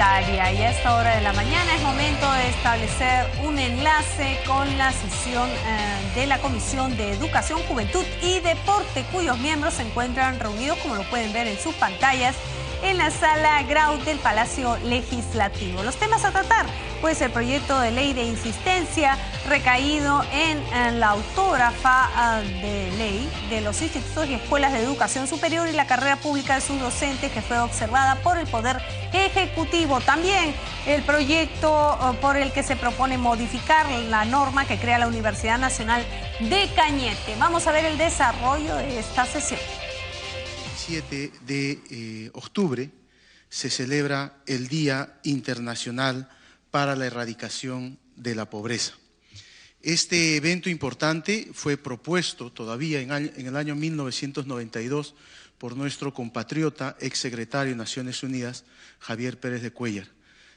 monetaria. Y a esta hora de la mañana es momento de establecer un enlace con la sesión de la Comisión de Educación, Juventud y Deporte, cuyos miembros se encuentran reunidos, como lo pueden ver en sus pantallas, en la sala Grau del Palacio Legislativo. Los temas a tratar, pues el proyecto de ley de insistencia recaído en la autógrafa de ley de los institutos y escuelas de educación superior y la carrera pública de sus docentes, que fue observada por el Poder Ejecutivo. También el proyecto por el que se propone modificar la norma que crea la Universidad Nacional de Cañete. Vamos a ver el desarrollo de esta sesión. 7 de octubre se celebra el Día Internacional para la Erradicación de la Pobreza. Este evento importante fue propuesto todavía en el año 1992 por nuestro compatriota, exsecretario de Naciones Unidas, Javier Pérez de Cuéllar.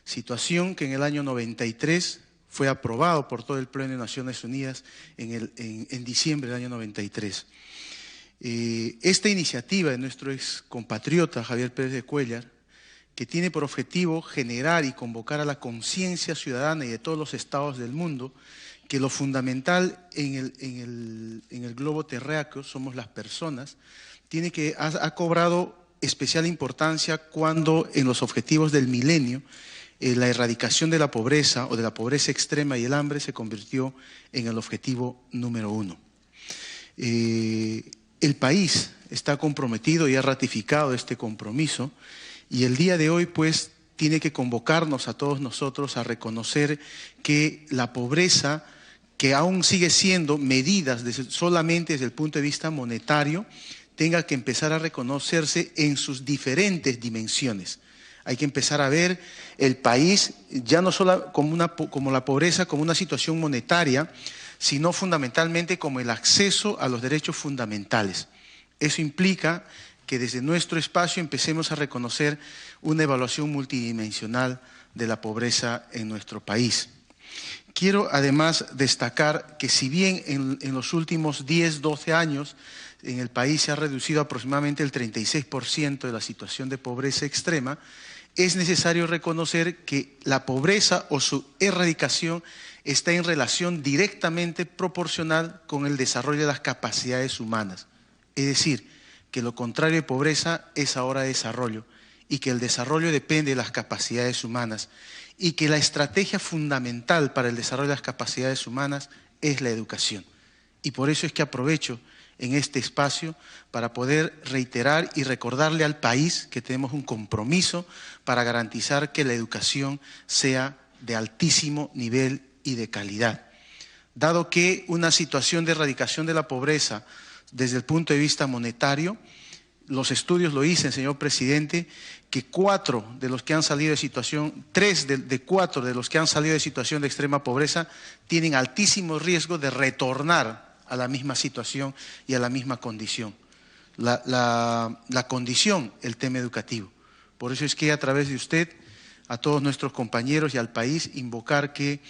Situación que en el año 93 fue aprobado por todo el Pleno de Naciones Unidas en diciembre del año 93. Esta iniciativa de nuestro ex compatriota Javier Pérez de Cuéllar, que tiene por objetivo generar y convocar a la conciencia ciudadana y de todos los estados del mundo, que lo fundamental en el globo terráqueo somos las personas, ha cobrado especial importancia cuando en los objetivos del milenio la erradicación de la pobreza o de la pobreza extrema y el hambre se convirtió en el objetivo número 1. El país está comprometido y ha ratificado este compromiso, y el día de hoy pues tiene que convocarnos a todos nosotros a reconocer que la pobreza, que aún sigue siendo medida solamente desde el punto de vista monetario, tenga que empezar a reconocerse en sus diferentes dimensiones. Hay que empezar a ver el país ya no solo como la pobreza, como una situación monetaria, sino fundamentalmente como el acceso a los derechos fundamentales. Eso implica que desde nuestro espacio empecemos a reconocer una evaluación multidimensional de la pobreza en nuestro país. Quiero además destacar que si bien en los últimos 10, 12 años en el país se ha reducido aproximadamente el 36% de la situación de pobreza extrema, es necesario reconocer que la pobreza o su erradicación está en relación directamente proporcional con el desarrollo de las capacidades humanas. Es decir, que lo contrario de pobreza es ahora desarrollo, y que el desarrollo depende de las capacidades humanas, y que la estrategia fundamental para el desarrollo de las capacidades humanas es la educación. Y por eso es que aprovecho en este espacio para poder reiterar y recordarle al país que tenemos un compromiso para garantizar que la educación sea de altísimo nivel y de calidad. Dado que una situación de erradicación de la pobreza desde el punto de vista monetario, los estudios lo dicen, señor presidente, que 3 de los que han salido de situación de extrema pobreza tienen altísimo riesgo de retornar a la misma situación y a la misma condición. La condición, el tema educativo. Por eso es que a través de usted, a todos nuestros compañeros y al país, invocar que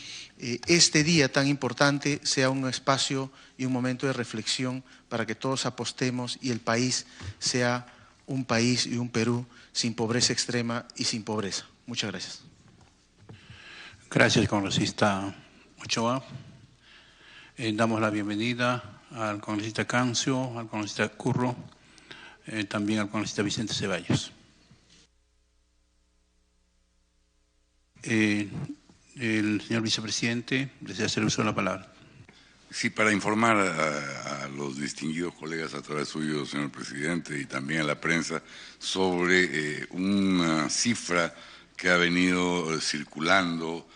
este día tan importante sea un espacio y un momento de reflexión para que todos apostemos y el país sea un país y un Perú sin pobreza extrema y sin pobreza. Muchas gracias. Gracias, congresista Ochoa. Damos la bienvenida al congresista Cancio, al congresista Curro, también al congresista Vicente Ceballos. El señor vicepresidente desea hacer uso de la palabra. Sí, para informar a los distinguidos colegas a través suyo, señor presidente, y también a la prensa sobre una cifra que ha venido circulando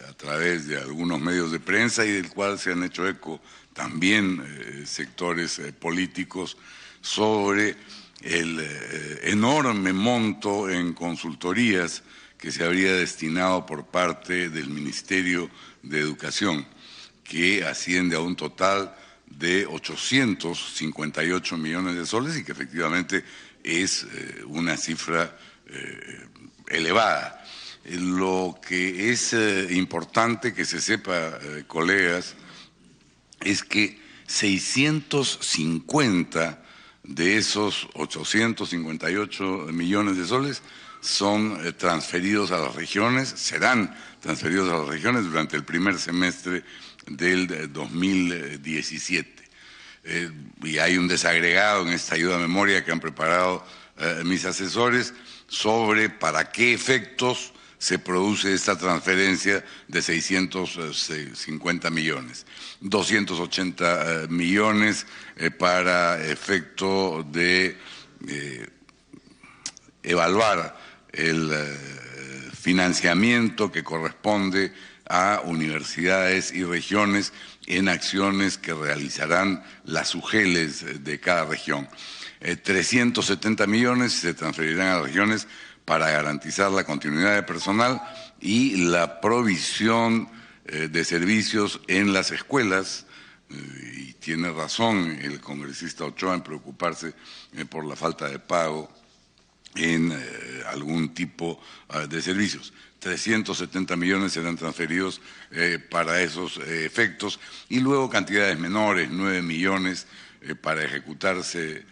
a través de algunos medios de prensa y del cual se han hecho eco también sectores políticos sobre el enorme monto en consultorías que se habría destinado por parte del Ministerio de Educación, que asciende a un total de 858 millones de soles y que efectivamente es una cifra elevada. Lo que es importante que se sepa, colegas, es que 650 de esos 858 millones de soles son transferidos a las regiones, serán transferidos a las regiones durante el primer semestre del 2017. Y hay un desagregado en esta ayuda a memoria que han preparado mis asesores sobre para qué efectos se produce esta transferencia de 650 millones. 280 millones para efecto de evaluar el financiamiento que corresponde a universidades y regiones en acciones que realizarán las UGELes de cada región. 370 millones se transferirán a las regiones para garantizar la continuidad de personal y la provisión de servicios en las escuelas. Y tiene razón el congresista Ochoa en preocuparse por la falta de pago en algún tipo de servicios. 370 millones serán transferidos para esos efectos y luego cantidades menores, 9 millones para ejecutarse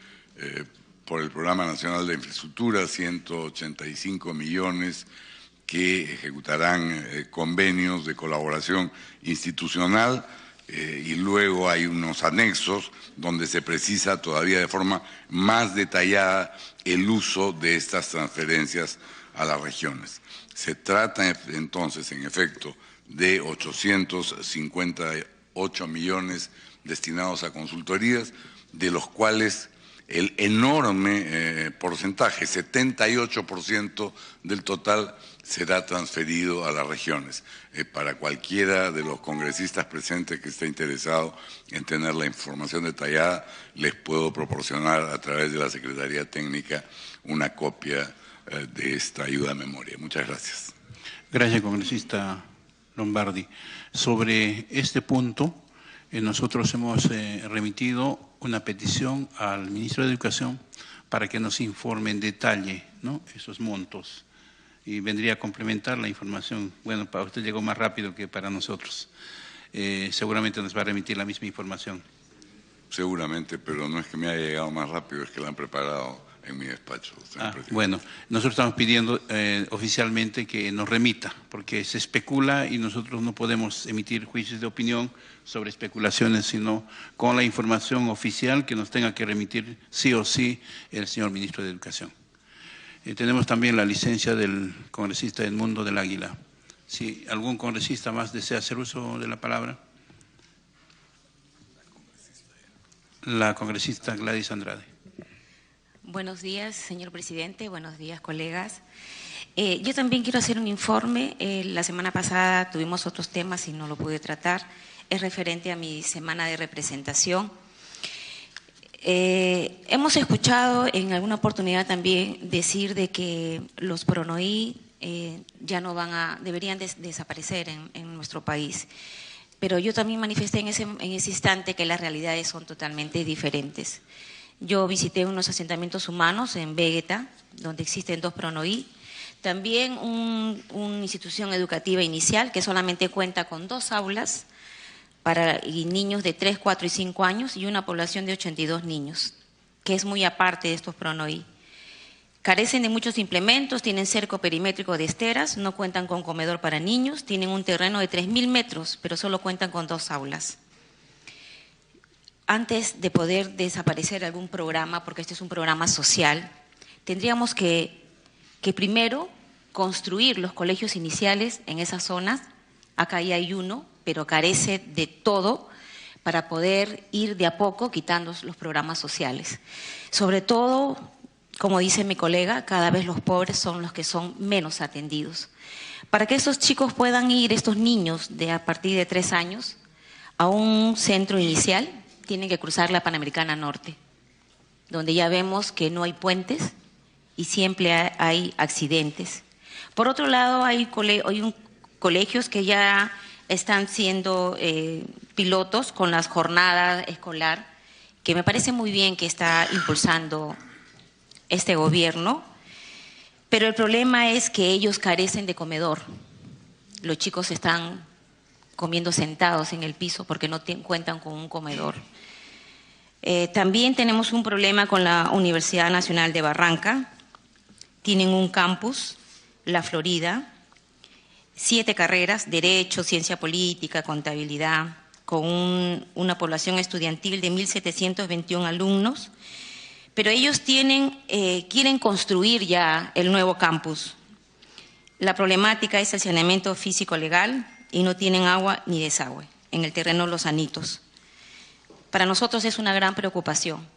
por el Programa Nacional de Infraestructura, 185 millones que ejecutarán convenios de colaboración institucional y luego hay unos anexos donde se precisa todavía de forma más detallada el uso de estas transferencias a las regiones. Se trata entonces, en efecto, de 858 millones destinados a consultorías, de los cuales el enorme porcentaje, 78% del total, será transferido a las regiones. Para cualquiera de los congresistas presentes que esté interesado en tener la información detallada, les puedo proporcionar a través de la Secretaría Técnica una copia de esta ayuda a memoria. Muchas gracias. Gracias, congresista Lombardi. Sobre este punto, nosotros hemos remitido una petición al ministro de Educación para que nos informe en detalle, ¿no?, esos montos. Y vendría a complementar la información. Bueno, para usted llegó más rápido que para nosotros. Seguramente nos va a remitir la misma información. Seguramente, pero no es que me haya llegado más rápido, es que la han preparado en mi despacho. Bueno, nosotros estamos pidiendo oficialmente que nos remita, porque se especula y nosotros no podemos emitir juicios de opinión sobre especulaciones, sino con la información oficial que nos tenga que remitir sí o sí el señor ministro de Educación. Tenemos también la licencia del congresista Edmundo del Águila. Si algún congresista más desea hacer uso de la palabra. La congresista Gladys Andrade. Buenos días, señor presidente. Buenos días, colegas. Yo también quiero hacer un informe. La semana pasada tuvimos otros temas y no lo pude tratar. Es referente a mi semana de representación. Hemos escuchado en alguna oportunidad también decir de que los PRONOI ya no deberían desaparecer en nuestro país. Pero yo también manifesté en ese instante que las realidades son totalmente diferentes. Yo visité unos asentamientos humanos en Vegeta, donde existen 2 PRONOI. También una institución educativa inicial que solamente cuenta con 2 aulas para niños de 3, 4 y 5 años y una población de 82 niños, que es muy aparte de estos PRONOI. Carecen de muchos implementos, tienen cerco perimétrico de esteras, no cuentan con comedor para niños, tienen un terreno de 3.000 metros, pero solo cuentan con 2 aulas. Antes de poder desaparecer algún programa, porque este es un programa social, tendríamos que primero construir los colegios iniciales en esas zonas. Acá ya hay uno, pero carece de todo para poder ir de a poco quitando los programas sociales. Sobre todo, como dice mi colega, cada vez los pobres son los que son menos atendidos. Para que estos chicos puedan ir, estos niños a partir de 3 años, a un centro inicial, tienen que cruzar la Panamericana Norte, donde ya vemos que no hay puentes y siempre hay accidentes. Por otro lado, hay colegios que ya están siendo pilotos con las jornadas escolar, que me parece muy bien que está impulsando este gobierno, pero el problema es que ellos carecen de comedor. Los chicos están comiendo sentados en el piso porque no cuentan con un comedor. También tenemos un problema con la Universidad Nacional de Barranca, tienen un campus, La Florida, 7 carreras, Derecho, Ciencia Política, Contabilidad, con una población estudiantil de 1.721 alumnos, pero ellos quieren construir ya el nuevo campus. La problemática es el saneamiento físico legal y no tienen agua ni desagüe en el terreno Los Anitos. Para nosotros es una gran preocupación.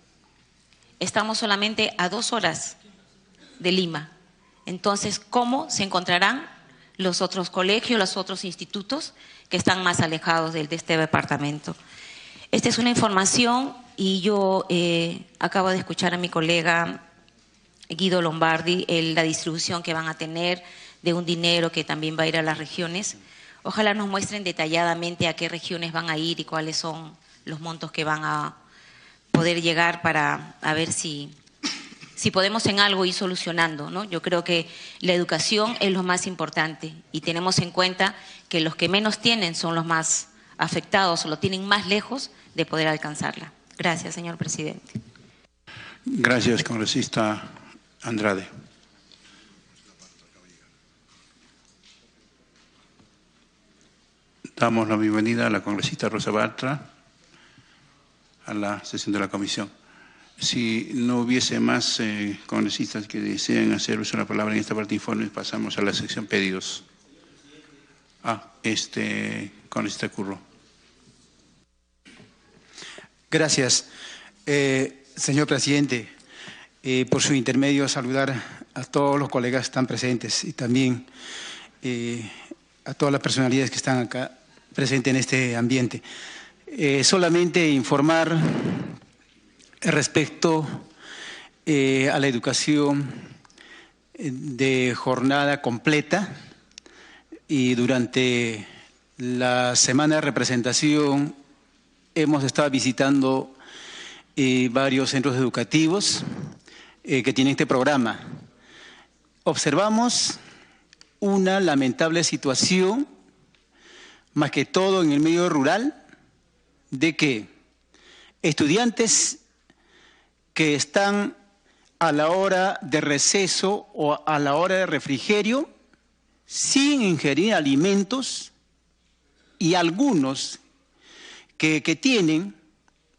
Estamos solamente a 2 horas de Lima. Entonces, ¿cómo se encontrarán los otros colegios, los otros institutos que están más alejados de este departamento? Esta es una información y yo acabo de escuchar a mi colega Guido Lombardi la distribución que van a tener de un dinero que también va a ir a las regiones. Ojalá nos muestren detalladamente a qué regiones van a ir y cuáles son los montos que van a poder llegar para ver si podemos en algo ir solucionando, ¿no? Yo creo que la educación es lo más importante y tenemos en cuenta que los que menos tienen son los más afectados o lo tienen más lejos de poder alcanzarla. Gracias, señor presidente. Gracias, congresista Andrade. Damos la bienvenida a la congresista Rosa Bartra a la sesión de la comisión. Si no hubiese más congresistas que deseen hacer uso de la palabra en esta parte de informes, pasamos a la sección pedidos. Congresista Curro. Gracias, señor presidente. Por su intermedio, saludar a todos los colegas que están presentes y también a todas las personalidades que están acá presentes en este ambiente. Solamente informar respecto a la educación de jornada completa y durante la semana de representación hemos estado visitando varios centros educativos que tienen este programa. Observamos una lamentable situación, más que todo en el medio rural, de que estudiantes que están a la hora de receso o a la hora de refrigerio sin ingerir alimentos y algunos que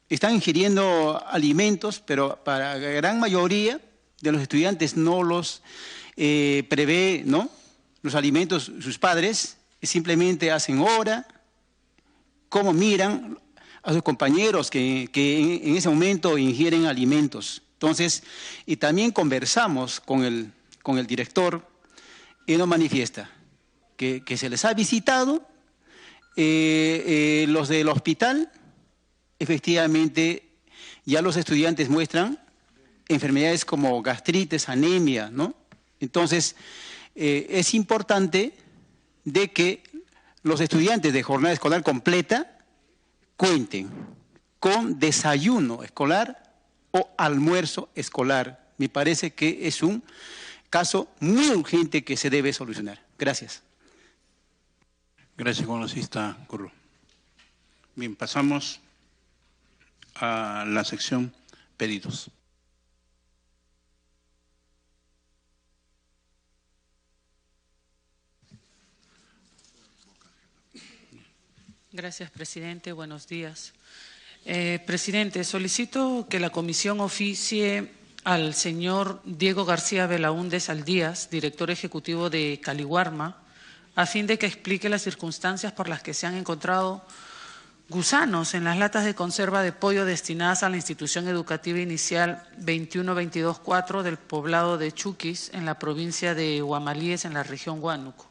están ingiriendo alimentos, pero para la gran mayoría de los estudiantes no los prevé, ¿no?, los alimentos sus padres, simplemente hacen hora, cómo miran a sus compañeros que en ese momento ingieren alimentos. Entonces, y también conversamos con el director y nos manifiesta que se les ha visitado los del hospital. Efectivamente, ya los estudiantes muestran enfermedades como gastritis, anemia, ¿no? Entonces, es importante de que los estudiantes de jornada escolar completa cuenten con desayuno escolar o almuerzo escolar. Me parece que es un caso muy urgente que se debe solucionar. Gracias. Gracias, congresista Curro. Bien, pasamos a la sección pedidos. Gracias, presidente. Buenos días. Presidente, solicito que la comisión oficie al señor Diego García Belaúnde Saldías, director ejecutivo de Caliwarma, a fin de que explique las circunstancias por las que se han encontrado gusanos en las latas de conserva de pollo destinadas a la institución educativa inicial 21-22-4 del poblado de Chuquis, en la provincia de Huamalíes, en la región Huánuco.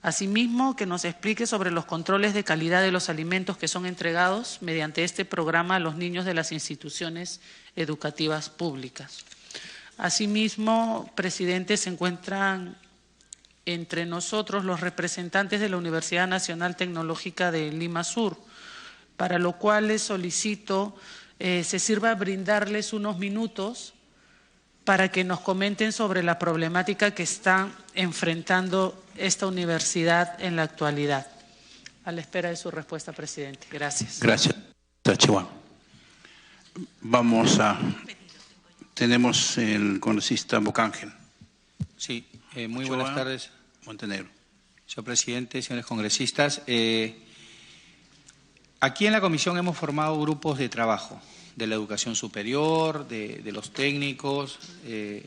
Asimismo, que nos explique sobre los controles de calidad de los alimentos que son entregados mediante este programa a los niños de las instituciones educativas públicas. Asimismo, presidente, se encuentran entre nosotros los representantes de la Universidad Nacional Tecnológica de Lima Sur, para lo cual les solicito se sirva brindarles unos minutos para que nos comenten sobre la problemática que está enfrentando esta universidad en la actualidad. A la espera de su respuesta, presidente. Gracias. Gracias, Chihuahua. Tenemos el congresista Bocángel. Sí, muy buenas tardes. Montenegro. Señor presidente, señores congresistas, aquí en la comisión hemos formado grupos de trabajo de la educación superior, de los técnicos, de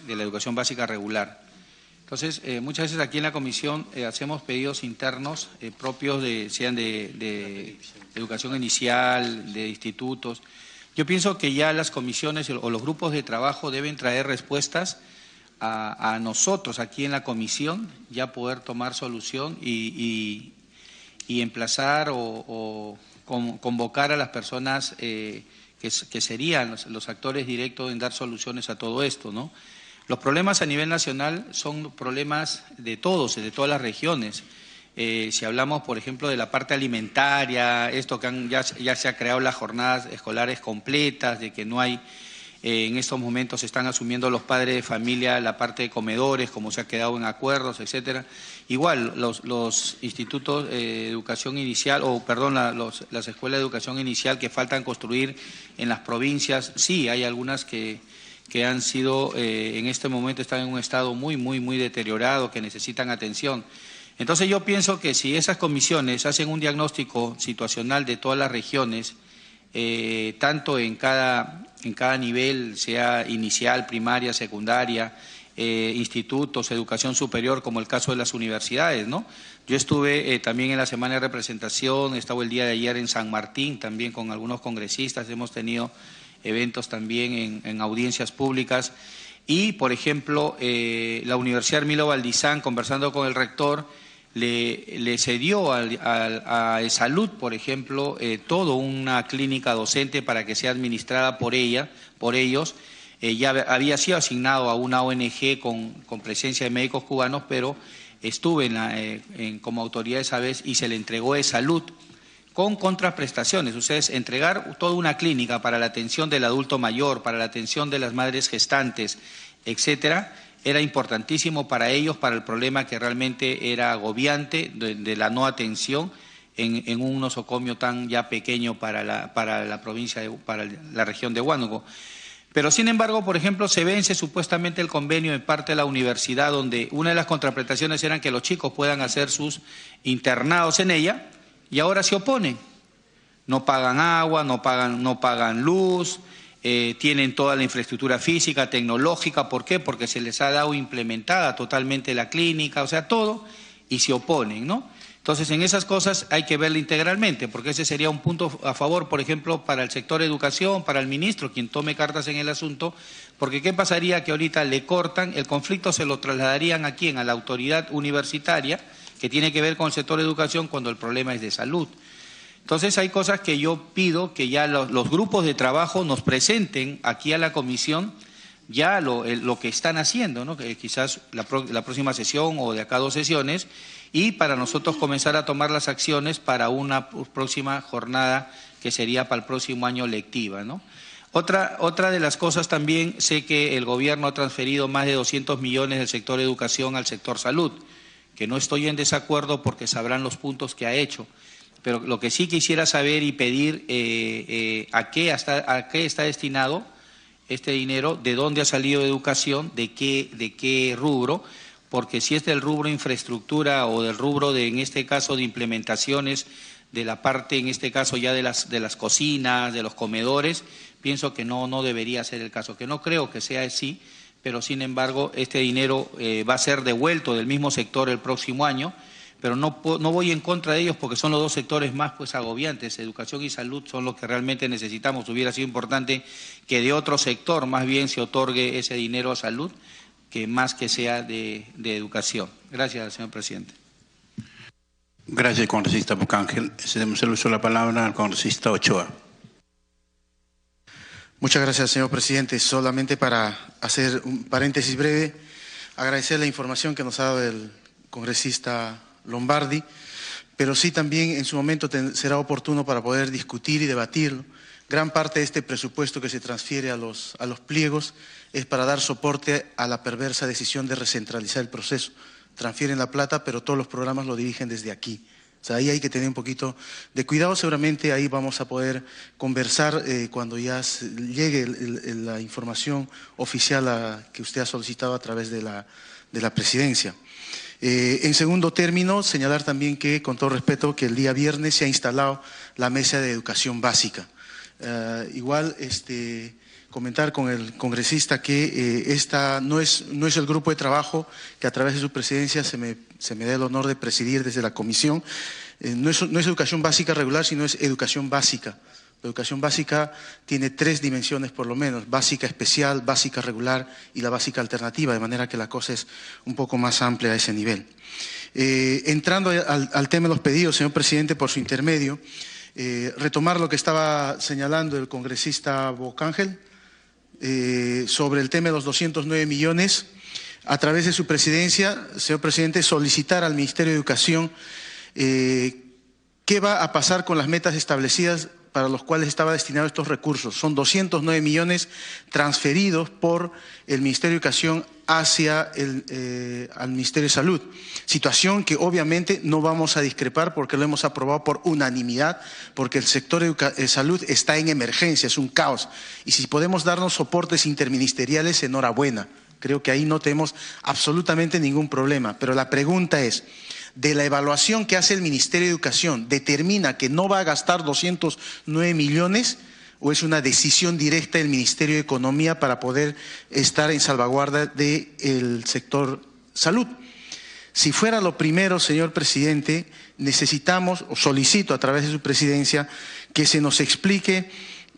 la educación básica regular. Entonces, muchas veces aquí en la comisión hacemos pedidos internos propios, sean de educación inicial, de institutos. Yo pienso que ya las comisiones o los grupos de trabajo deben traer respuestas a nosotros aquí en la comisión, ya poder tomar solución y emplazar o convocar a las personas que serían los actores directos en dar soluciones a todo esto, ¿no? Los problemas a nivel nacional son problemas de todos, de todas las regiones. Si hablamos, por ejemplo, de la parte alimentaria, esto que ya se ha creado las jornadas escolares completas, de que no hay, en estos momentos se están asumiendo los padres de familia la parte de comedores, como se ha quedado en acuerdos, etcétera. Igual, los institutos de educación inicial, las escuelas de educación inicial que faltan construir en las provincias, sí, hay algunas que han sido, en este momento están en un estado muy deteriorado, que necesitan atención. Entonces yo pienso que si esas comisiones hacen un diagnóstico situacional de todas las regiones, tanto en cada nivel, sea inicial, primaria, secundaria, institutos, educación superior, como el caso de las universidades, ¿no? Yo estuve también en la semana de representación, estaba el día de ayer en San Martín, también con algunos congresistas, hemos tenido eventos también en audiencias públicas y, por ejemplo, la Universidad Hermilo Valdizán, conversando con el rector, le cedió a Salud, por ejemplo, toda una clínica docente para que sea administrada por ellos. Ya había sido asignado a una ONG con presencia de médicos cubanos, pero estuve como autoridad esa vez y se le entregó de Salud con contraprestaciones. Ustedes, entregar toda una clínica para la atención del adulto mayor, para la atención de las madres gestantes, etcétera, era importantísimo para ellos, para el problema que realmente era agobiante de la no atención en un nosocomio tan ya pequeño para la provincia, para la región de Huánuco. Pero, sin embargo, por ejemplo, se vence supuestamente el convenio en parte de la universidad, donde una de las contraprestaciones eran que los chicos puedan hacer sus internados en ella, y ahora se oponen. No pagan agua, no pagan luz, tienen toda la infraestructura física, tecnológica. ¿Por qué? Porque se les ha dado implementada totalmente la clínica, o sea, todo, y se oponen, ¿no? Entonces, en esas cosas hay que verla integralmente, porque ese sería un punto a favor, por ejemplo, para el sector educación, para el ministro, quien tome cartas en el asunto, porque ¿qué pasaría? Que ahorita le cortan, el conflicto se lo trasladarían a quién, a la autoridad universitaria, que tiene que ver con el sector educación cuando el problema es de salud. Entonces hay cosas que yo pido que ya los grupos de trabajo nos presenten aquí a la comisión ya lo que están haciendo, ¿no? Que quizás la próxima sesión o de acá 2 sesiones, y para nosotros comenzar a tomar las acciones para una próxima jornada que sería para el próximo año lectiva, ¿no? Otra de las cosas también, sé que el gobierno ha transferido más de 200 millones del sector educación al sector salud, que no estoy en desacuerdo porque sabrán los puntos que ha hecho, pero lo que sí quisiera saber y pedir a qué está destinado este dinero, de dónde ha salido educación, de qué rubro, porque si es del rubro infraestructura o del rubro en este caso de implementaciones, de la parte en este caso ya de las cocinas, de los comedores, pienso que no debería ser el caso, que no creo que sea así, pero sin embargo este dinero va a ser devuelto del mismo sector el próximo año, pero no voy en contra de ellos porque son los 2 sectores más agobiantes. Educación y salud son los que realmente necesitamos. Hubiera sido importante que de otro sector más bien se otorgue ese dinero a salud, que más que sea de educación. Gracias, señor presidente. Gracias, congresista Bocángel. Cedemos el uso de la palabra al congresista Ochoa. Muchas gracias, señor presidente. Solamente para hacer un paréntesis breve, agradecer la información que nos ha dado el congresista Lombardi, pero sí también en su momento será oportuno para poder discutir y debatirlo. Gran parte de este presupuesto que se transfiere a los pliegos es para dar soporte a la perversa decisión de recentralizar el proceso. Transfieren la plata, pero todos los programas lo dirigen desde aquí, O sea, ahí hay que tener un poquito de cuidado. Seguramente ahí vamos a poder conversar cuando ya llegue la información oficial que usted ha solicitado a través de la presidencia. En segundo término, señalar también que, con todo respeto, que el día viernes se ha instalado la mesa de educación básica. Igual, comentar con el congresista que esta no es el grupo de trabajo que a través de su presidencia se me da el honor de presidir desde la comisión. No es educación básica regular, sino es educación básica. La educación básica tiene 3 dimensiones por lo menos: básica especial, básica regular y la básica alternativa, de manera que la cosa es un poco más amplia a ese nivel. Entrando al tema de los pedidos, señor presidente, por su intermedio, retomar lo que estaba señalando el congresista Bocángel sobre el tema de los 209 millones. A través de su presidencia, señor presidente, solicitar al Ministerio de Educación qué va a pasar con las metas establecidas para los cuales estaba destinado estos recursos. Son 209 millones transferidos por el Ministerio de Educación hacia al Ministerio de Salud. Situación que obviamente no vamos a discrepar porque lo hemos aprobado por unanimidad, porque el sector de salud está en emergencia, es un caos. Y si podemos darnos soportes interministeriales, enhorabuena. Creo que ahí no tenemos absolutamente ningún problema. Pero la pregunta es, de la evaluación que hace el Ministerio de Educación, ¿determina que no va a gastar 209 millones o es una decisión directa del Ministerio de Economía para poder estar en salvaguarda del sector salud? Si fuera lo primero, señor presidente, necesitamos, o solicito a través de su presidencia, que se nos explique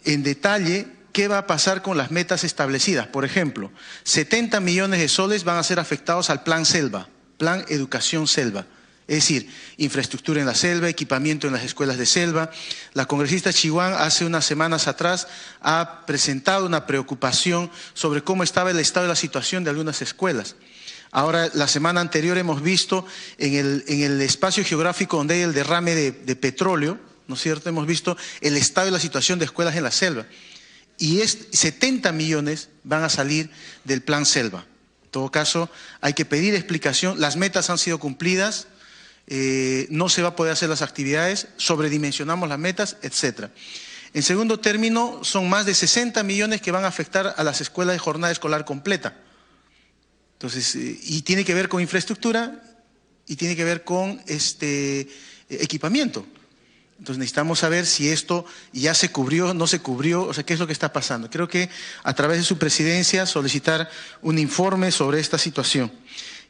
en detalle qué va a pasar con las metas establecidas. Por ejemplo, 70 millones de soles van a ser afectados al Plan Selva, Plan Educación Selva. Es decir, infraestructura en la selva, equipamiento en las escuelas de selva. La congresista Chihuán hace unas semanas atrás ha presentado una preocupación sobre cómo estaba el estado de la situación de algunas escuelas. Ahora, la semana anterior hemos visto en el espacio geográfico donde hay el derrame de petróleo, ¿no es cierto? Hemos visto el estado de la situación de escuelas en la selva. Y 70 millones van a salir del Plan Selva. En todo caso, hay que pedir explicación. Las metas han sido cumplidas. No se va a poder hacer las actividades, sobredimensionamos las metas, etc. En segundo término, son más de 60 millones que van a afectar a las escuelas de jornada escolar completa. Entonces, y tiene que ver con infraestructura y tiene que ver con equipamiento. Entonces necesitamos saber si esto ya se cubrió, no se cubrió, o sea, qué es lo que está pasando. Creo que a través de su presidencia solicitar un informe sobre esta situación.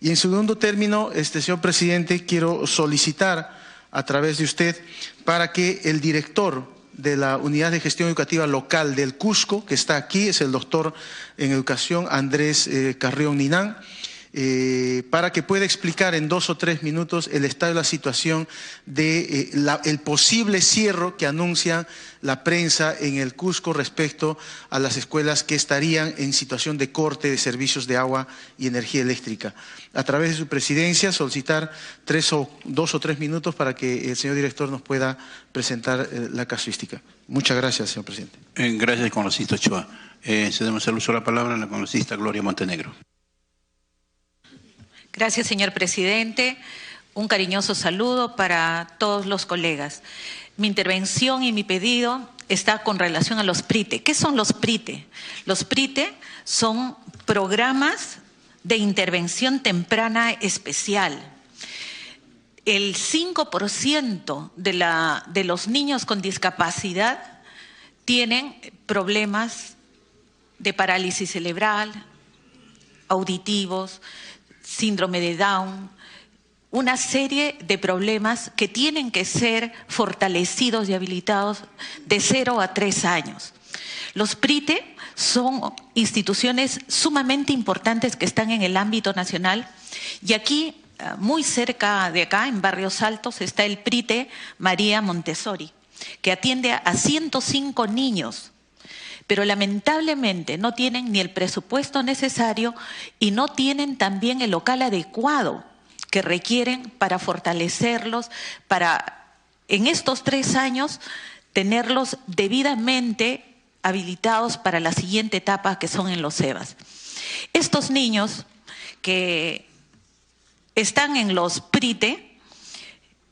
Y en segundo término, señor presidente, quiero solicitar a través de usted para que el director de la Unidad de Gestión Educativa Local del Cusco, que está aquí, es el doctor en Educación Andrés Carrión Ninán, para que pueda explicar en 2 o 3 minutos el estado de la situación de el posible cierre que anuncia la prensa en el Cusco respecto a las escuelas que estarían en situación de corte de servicios de agua y energía eléctrica. A través de su presidencia solicitar 2 o 3 minutos para que el señor director nos pueda presentar la casuística. Muchas gracias, señor presidente. Gracias, congresista Ochoa. Cedemos el uso de la palabra a la congresista Gloria Montenegro. Gracias, señor presidente. Un cariñoso saludo para todos los colegas. Mi intervención y mi pedido está con relación a los PRITE. ¿Qué son los PRITE? Los PRITE son programas de intervención temprana especial. El 5% de los niños con discapacidad tienen problemas de parálisis cerebral, auditivos, síndrome de Down, una serie de problemas que tienen que ser fortalecidos y habilitados de 0 a 3 años. Los PRITE son instituciones sumamente importantes que están en el ámbito nacional y aquí, muy cerca de acá, en Barrios Altos, está el PRITE María Montessori, que atiende a 105 niños. Pero lamentablemente no tienen ni el presupuesto necesario y no tienen también el local adecuado que requieren para fortalecerlos, para en estos 3 años tenerlos debidamente habilitados para la siguiente etapa, que son en los EVAs. Estos niños que están en los PRITE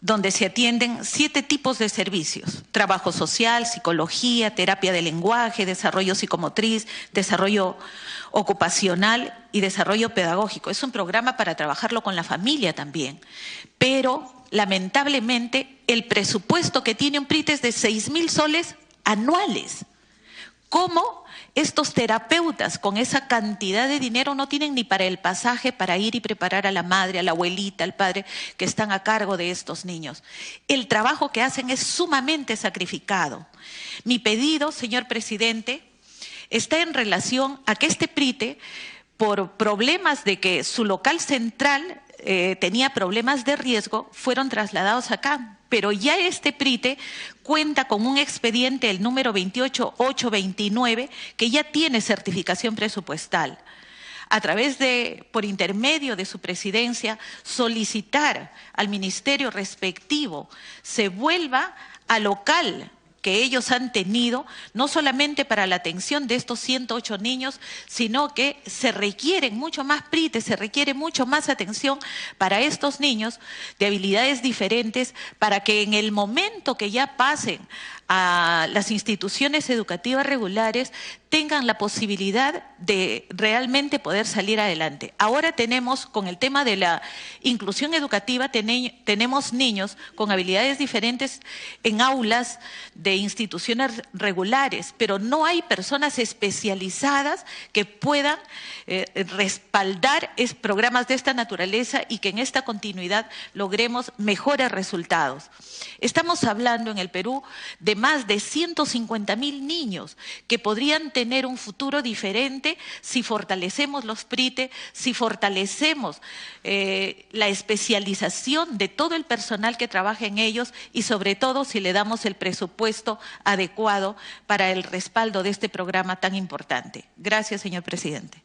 donde se atienden 7 tipos de servicios: trabajo social, psicología, terapia de lenguaje, desarrollo psicomotriz, desarrollo ocupacional y desarrollo pedagógico. Es un programa para trabajarlo con la familia también, pero lamentablemente el presupuesto que tiene un PRIT es de 6.000 soles anuales. ¿Cómo estos terapeutas con esa cantidad de dinero no tienen ni para el pasaje para ir y preparar a la madre, a la abuelita, al padre que están a cargo de estos niños? El trabajo que hacen es sumamente sacrificado. Mi pedido, señor presidente, está en relación a que este PRITE, por problemas de que su local central tenía problemas de riesgo, fueron trasladados acá. Pero ya este PRITE cuenta con un expediente, el número 28829, que ya tiene certificación presupuestal. A través de, por intermedio de su presidencia, solicitar al ministerio respectivo se vuelva al local que ellos han tenido, no solamente para la atención de estos 108 niños, sino que se requieren mucho más PRITE, se requiere mucho más atención para estos niños de habilidades diferentes, para que en el momento que ya pasen a las instituciones educativas regulares tengan la posibilidad de realmente poder salir adelante. Ahora tenemos, con el tema de la inclusión educativa, tenemos niños con habilidades diferentes en aulas de instituciones regulares, pero no hay personas especializadas que puedan respaldar programas de esta naturaleza y que en esta continuidad logremos mejores resultados. Estamos hablando en el Perú de más de 150.000 niños que podrían tener un futuro diferente si fortalecemos los PRITE, si fortalecemos la especialización de todo el personal que trabaja en ellos y sobre todo si le damos el presupuesto adecuado para el respaldo de este programa tan importante. Gracias, señor presidente.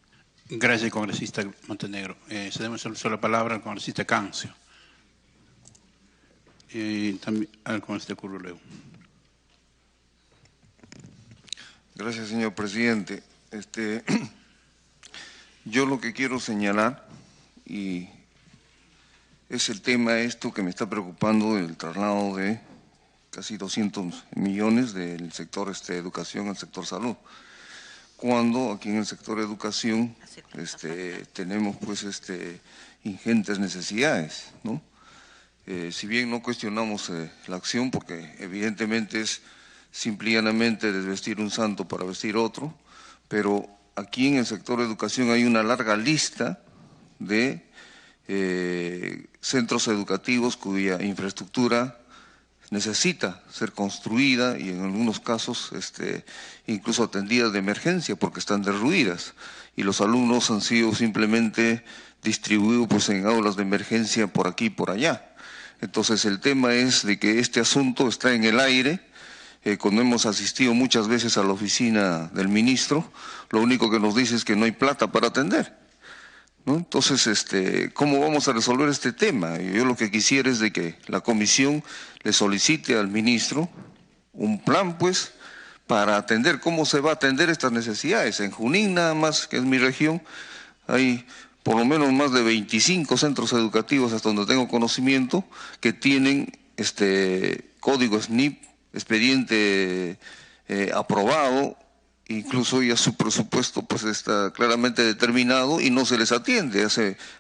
Gracias, congresista Montenegro. Cedemos la palabra al congresista Cancio. También al congresista Curuleu. Gracias, señor presidente. Yo lo que quiero señalar y es el tema esto que me está preocupando del traslado de casi 200 millones del sector educación al sector salud. Cuando aquí en el sector educación tenemos pues ingentes necesidades, ¿no? Si bien no cuestionamos la acción, porque evidentemente es simple y llanamente desvestir un santo para vestir otro, pero aquí en el sector de educación hay una larga lista de centros educativos cuya infraestructura necesita ser construida y en algunos casos incluso atendidas de emergencia porque están derruidas y los alumnos han sido simplemente distribuidos pues en aulas de emergencia por aquí y por allá. Entonces el tema es de que este asunto está en el aire. Cuando hemos asistido muchas veces a la oficina del ministro, lo único que nos dice es que no hay plata para atender, ¿no? Entonces, ¿cómo vamos a resolver este tema? Yo lo que quisiera es de que la comisión le solicite al ministro un plan, pues, para atender cómo se va a atender estas necesidades. En Junín nada más, que es mi región, hay por lo menos más de 25 centros educativos, hasta donde tengo conocimiento, que tienen código SNIP, expediente aprobado, incluso ya su presupuesto pues está claramente determinado y no se les atiende,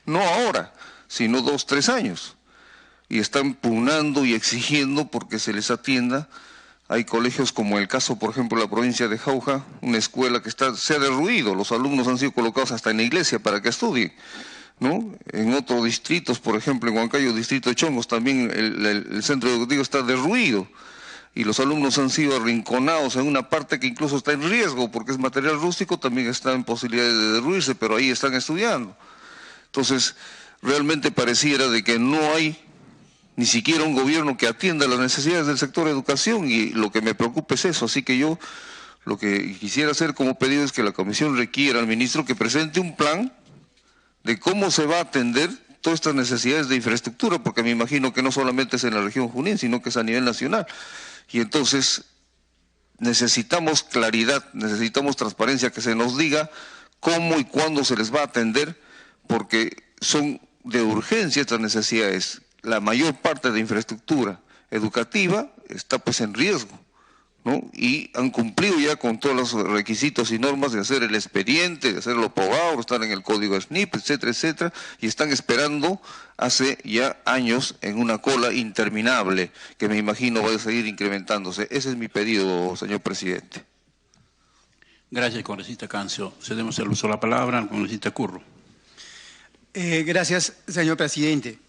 no ahora, sino 2 o 3 años. Y están pugnando y exigiendo porque se les atienda. Hay colegios como el caso, por ejemplo, de la provincia de Jauja, una escuela que se ha derruido, los alumnos han sido colocados hasta en la iglesia para que estudien, ¿no? En otros distritos, por ejemplo, en Huancayo, distrito de Chongos, también el centro educativo está derruido y los alumnos han sido arrinconados en una parte que incluso está en riesgo porque es material rústico, también está en posibilidades de derruirse, pero ahí están estudiando. Entonces, realmente pareciera de que no hay ni siquiera un gobierno que atienda las necesidades del sector de educación y lo que me preocupa es eso. Así que yo lo que quisiera hacer como pedido es que la comisión requiera al ministro que presente un plan de cómo se va a atender todas estas necesidades de infraestructura, porque me imagino que no solamente es en la región Junín, sino que es a nivel nacional. Y entonces necesitamos claridad, necesitamos transparencia, que se nos diga cómo y cuándo se les va a atender, porque son de urgencia estas necesidades. la mayor parte de infraestructura educativa está pues en riesgo, ¿no? Y han cumplido ya con todos los requisitos y normas de hacer el expediente, de hacerlo probado, estar en el código SNIP, etcétera, etcétera, y están esperando hace ya años en una cola interminable que me imagino va a seguir incrementándose. Ese es mi pedido, señor presidente. Gracias, congresista Cancio. Cedemos el uso de la palabra al congresista Curro. Gracias, señor presidente.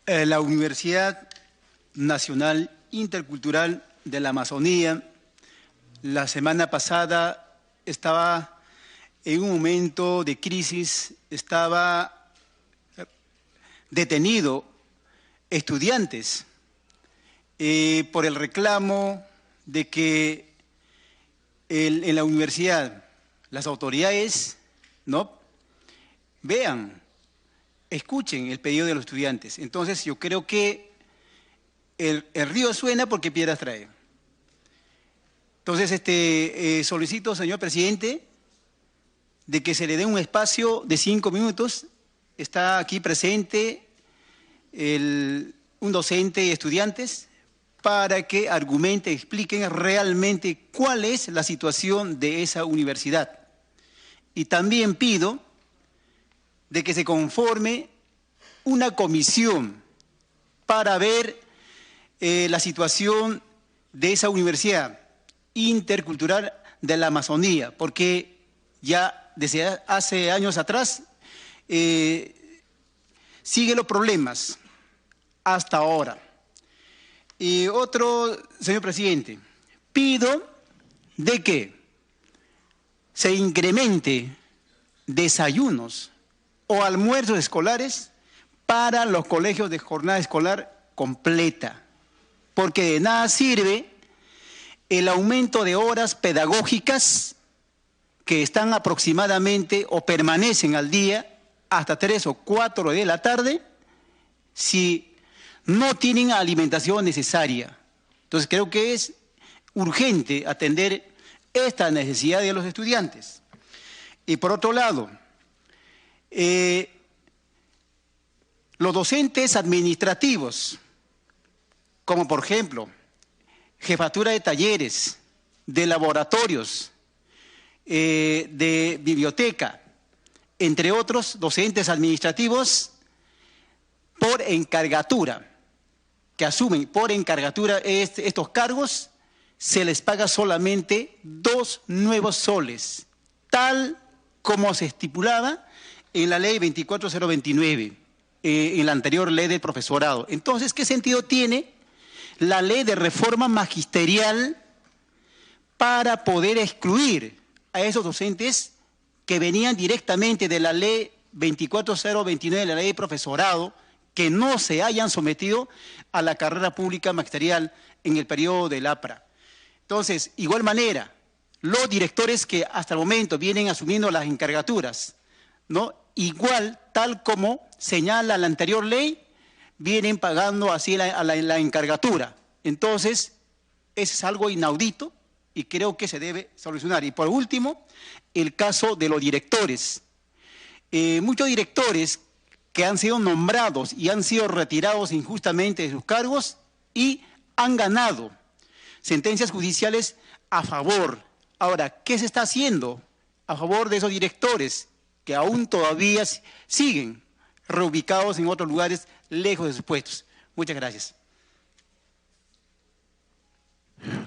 La Universidad Nacional Intercultural de la Amazonía la semana pasada estaba en un momento de crisis, estaba detenido estudiantes por el reclamo de que en la universidad las autoridades vean, escuchen el pedido de los estudiantes. Entonces yo creo que el río suena porque piedras trae. Entonces solicito, señor presidente, de que se le dé un espacio de 5 minutos. Está aquí presente un docente y estudiantes para que argumenten, expliquen realmente cuál es la situación de esa universidad. Y también pido de que se conforme una comisión para ver la situación de esa universidad intercultural de la Amazonía, porque ya desde hace años atrás siguen los problemas hasta ahora. Y otro, señor presidente, pido de que se incremente desayunos o almuerzos escolares para los colegios de jornada escolar completa, porque de nada sirve el aumento de horas pedagógicas que están aproximadamente o permanecen al día hasta 3 o 4 de la tarde si no tienen alimentación necesaria. Entonces creo que es urgente atender esta necesidad de los estudiantes. Y por otro lado, los docentes administrativos, como por ejemplo, jefatura de talleres, de laboratorios, de biblioteca, entre otros docentes administrativos, por encargatura, que asumen por encargatura estos cargos, se les paga solamente 2 nuevos soles, tal como se estipulaba en la ley 24029, en la anterior ley del profesorado. Entonces, ¿qué sentido tiene la ley de reforma magisterial para poder excluir a esos docentes que venían directamente de la ley 24029, de la ley de profesorado, que no se hayan sometido a la carrera pública magisterial en el periodo del APRA? Entonces, igual manera, los directores que hasta el momento vienen asumiendo las encargaturas, igual, tal como señala la anterior ley, vienen pagando así la encargatura. Entonces, eso es algo inaudito y creo que se debe solucionar. Y por último, el caso de los directores. Muchos directores que han sido nombrados y han sido retirados injustamente de sus cargos y han ganado sentencias judiciales a favor. Ahora, ¿qué se está haciendo a favor de esos directores que aún todavía siguen reubicados en otros lugares lejos de sus puestos? Muchas gracias.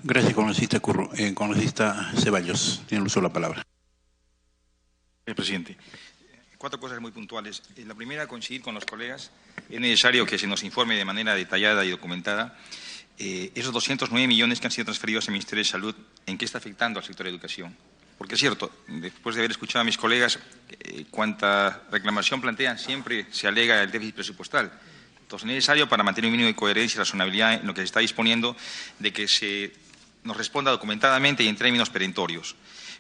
Gracias, congresista Curro. Congresista Ceballos, tiene el uso de la palabra. Señor presidente, 4 cosas muy puntuales. La primera, coincidir con los colegas. Es necesario que se nos informe de manera detallada y documentada esos 209 millones que han sido transferidos al Ministerio de Salud, ¿en qué está afectando al sector de educación? Porque es cierto, después de haber escuchado a mis colegas, cuanta reclamación plantean, siempre se alega el déficit presupuestal. Entonces es necesario, para mantener un mínimo de coherencia y razonabilidad en lo que se está disponiendo, de que se nos responda documentadamente y en términos perentorios.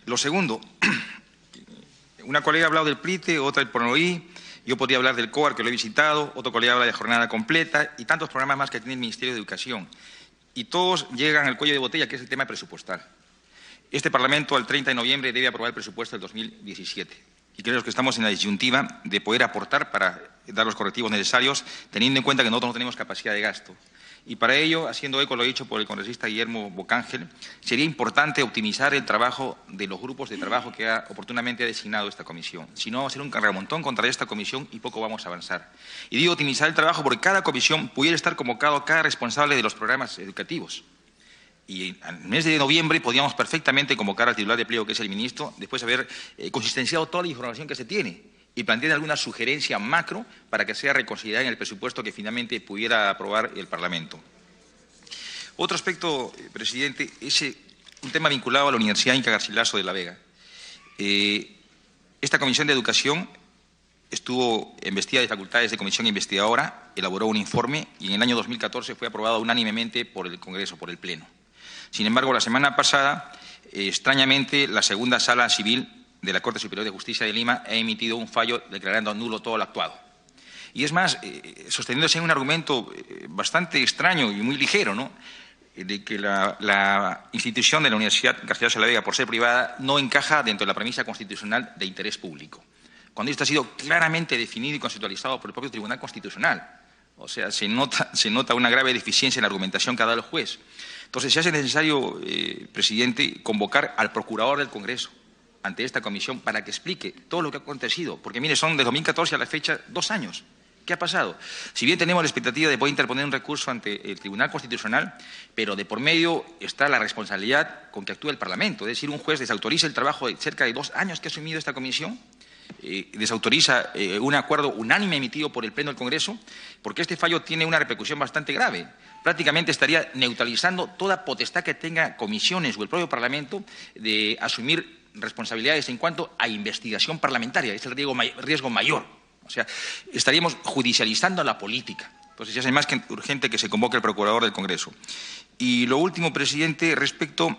Lo segundo, una colega ha hablado del PRITE, otra del PRONOI, yo podría hablar del COAR, que lo he visitado, otro colega habla de jornada completa y tantos programas más que tiene el Ministerio de Educación. Y todos llegan al cuello de botella, que es el tema presupuestal. Este Parlamento, al 30 de noviembre, debe aprobar el presupuesto del 2017. y creo que estamos en la disyuntiva de poder aportar para dar los correctivos necesarios, teniendo en cuenta que nosotros no tenemos capacidad de gasto. Y para ello, haciendo eco lo dicho por el congresista Guillermo Bocángel, sería importante optimizar el trabajo de los grupos de trabajo que oportunamente ha designado esta comisión. Si no, va a ser un remontón contra esta comisión y poco vamos a avanzar. Y digo optimizar el trabajo porque cada comisión pudiera estar convocado cada responsable de los programas educativos. Y en el mes de noviembre podíamos perfectamente convocar al titular de pliego, que es el ministro, después de haber consistenciado toda la información que se tiene y plantear alguna sugerencia macro para que sea reconsiderada en el presupuesto que finalmente pudiera aprobar el Parlamento. Otro aspecto, presidente, es un tema vinculado a la Universidad Inca Garcilaso de la Vega. Esta Comisión de Educación estuvo investida de facultades de comisión investigadora, elaboró un informe y en el año 2014 fue aprobado unánimemente por el Congreso, por el Pleno. Sin embargo, la semana pasada, extrañamente, la segunda Sala Civil de la Corte Superior de Justicia de Lima ha emitido un fallo declarando nulo todo lo actuado. Y es más, sosteniéndose en un argumento bastante extraño y muy ligero, ¿no?, de que la institución de la Universidad Garcilaso de la Vega, por ser privada, no encaja dentro de la premisa constitucional de interés público, cuando esto ha sido claramente definido y conceptualizado por el propio Tribunal Constitucional. O sea, se nota una grave deficiencia en la argumentación que ha dado el juez. Entonces, se hace necesario, presidente, convocar al procurador del Congreso ante esta comisión para que explique todo lo que ha acontecido. Porque, mire, son de 2014 a la fecha 2 años. ¿Qué ha pasado? Si bien tenemos la expectativa de poder interponer un recurso ante el Tribunal Constitucional, pero de por medio está la responsabilidad con que actúa el Parlamento. Es decir, un juez desautoriza el trabajo de cerca de 2 años que ha asumido esta comisión, desautoriza un acuerdo unánime emitido por el Pleno del Congreso, porque este fallo tiene una repercusión bastante grave. Prácticamente estaría neutralizando toda potestad que tenga comisiones o el propio Parlamento de asumir responsabilidades en cuanto a investigación parlamentaria. Es el riesgo mayor. O sea, estaríamos judicializando la política. Entonces, ya es más que urgente que se convoque el procurador del Congreso. Y lo último, presidente, respecto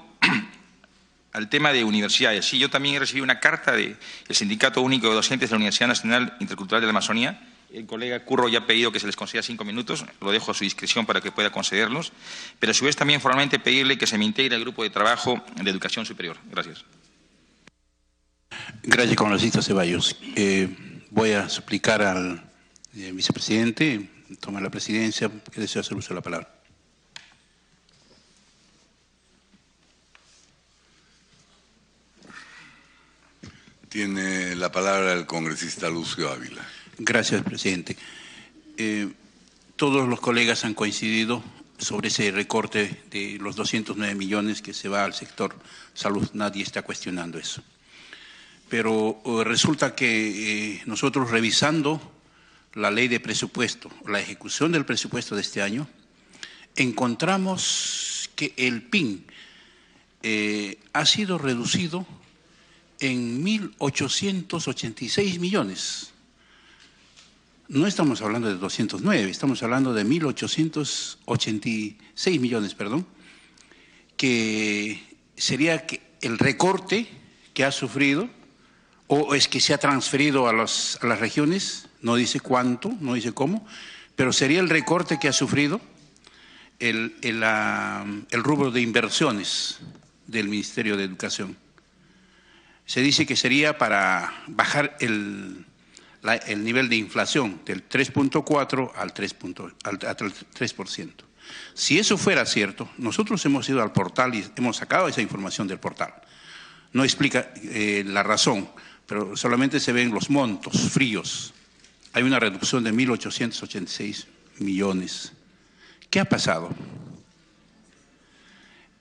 al tema de universidades. Sí, yo también he recibido una carta del Sindicato Único de Docentes de la Universidad Nacional Intercultural de la Amazonía. El colega Curro ya ha pedido que se les conceda 5 minutos, lo dejo a su discreción para que pueda concederlos, pero a su vez también formalmente pedirle que se me integre al grupo de trabajo de educación superior. Gracias. Gracias, congresista Ceballos. Voy a suplicar al vicepresidente, toma la presidencia, que desea hacer uso de la palabra. Tiene la palabra el congresista Lucio Ávila. Gracias, presidente. Todos los colegas han coincidido sobre ese recorte de los 209 millones que se va al sector salud. Nadie está cuestionando eso. Pero resulta que nosotros, revisando la ley de presupuesto, la ejecución del presupuesto de este año, encontramos que el PIN ha sido reducido en 1.886 millones. No estamos hablando de 209, estamos hablando de 1.886 millones, perdón, que sería el recorte que ha sufrido, o es que se ha transferido a las regiones, no dice cuánto, no dice cómo, pero sería el recorte que ha sufrido el rubro de inversiones del Ministerio de Educación. Se dice que sería para bajar el nivel de inflación del 3.4 al 3%. Si eso fuera cierto, nosotros hemos ido al portal y hemos sacado esa información del portal. No explica la razón, pero solamente se ven los montos fríos. Hay una reducción de 1.886 millones. ¿Qué ha pasado?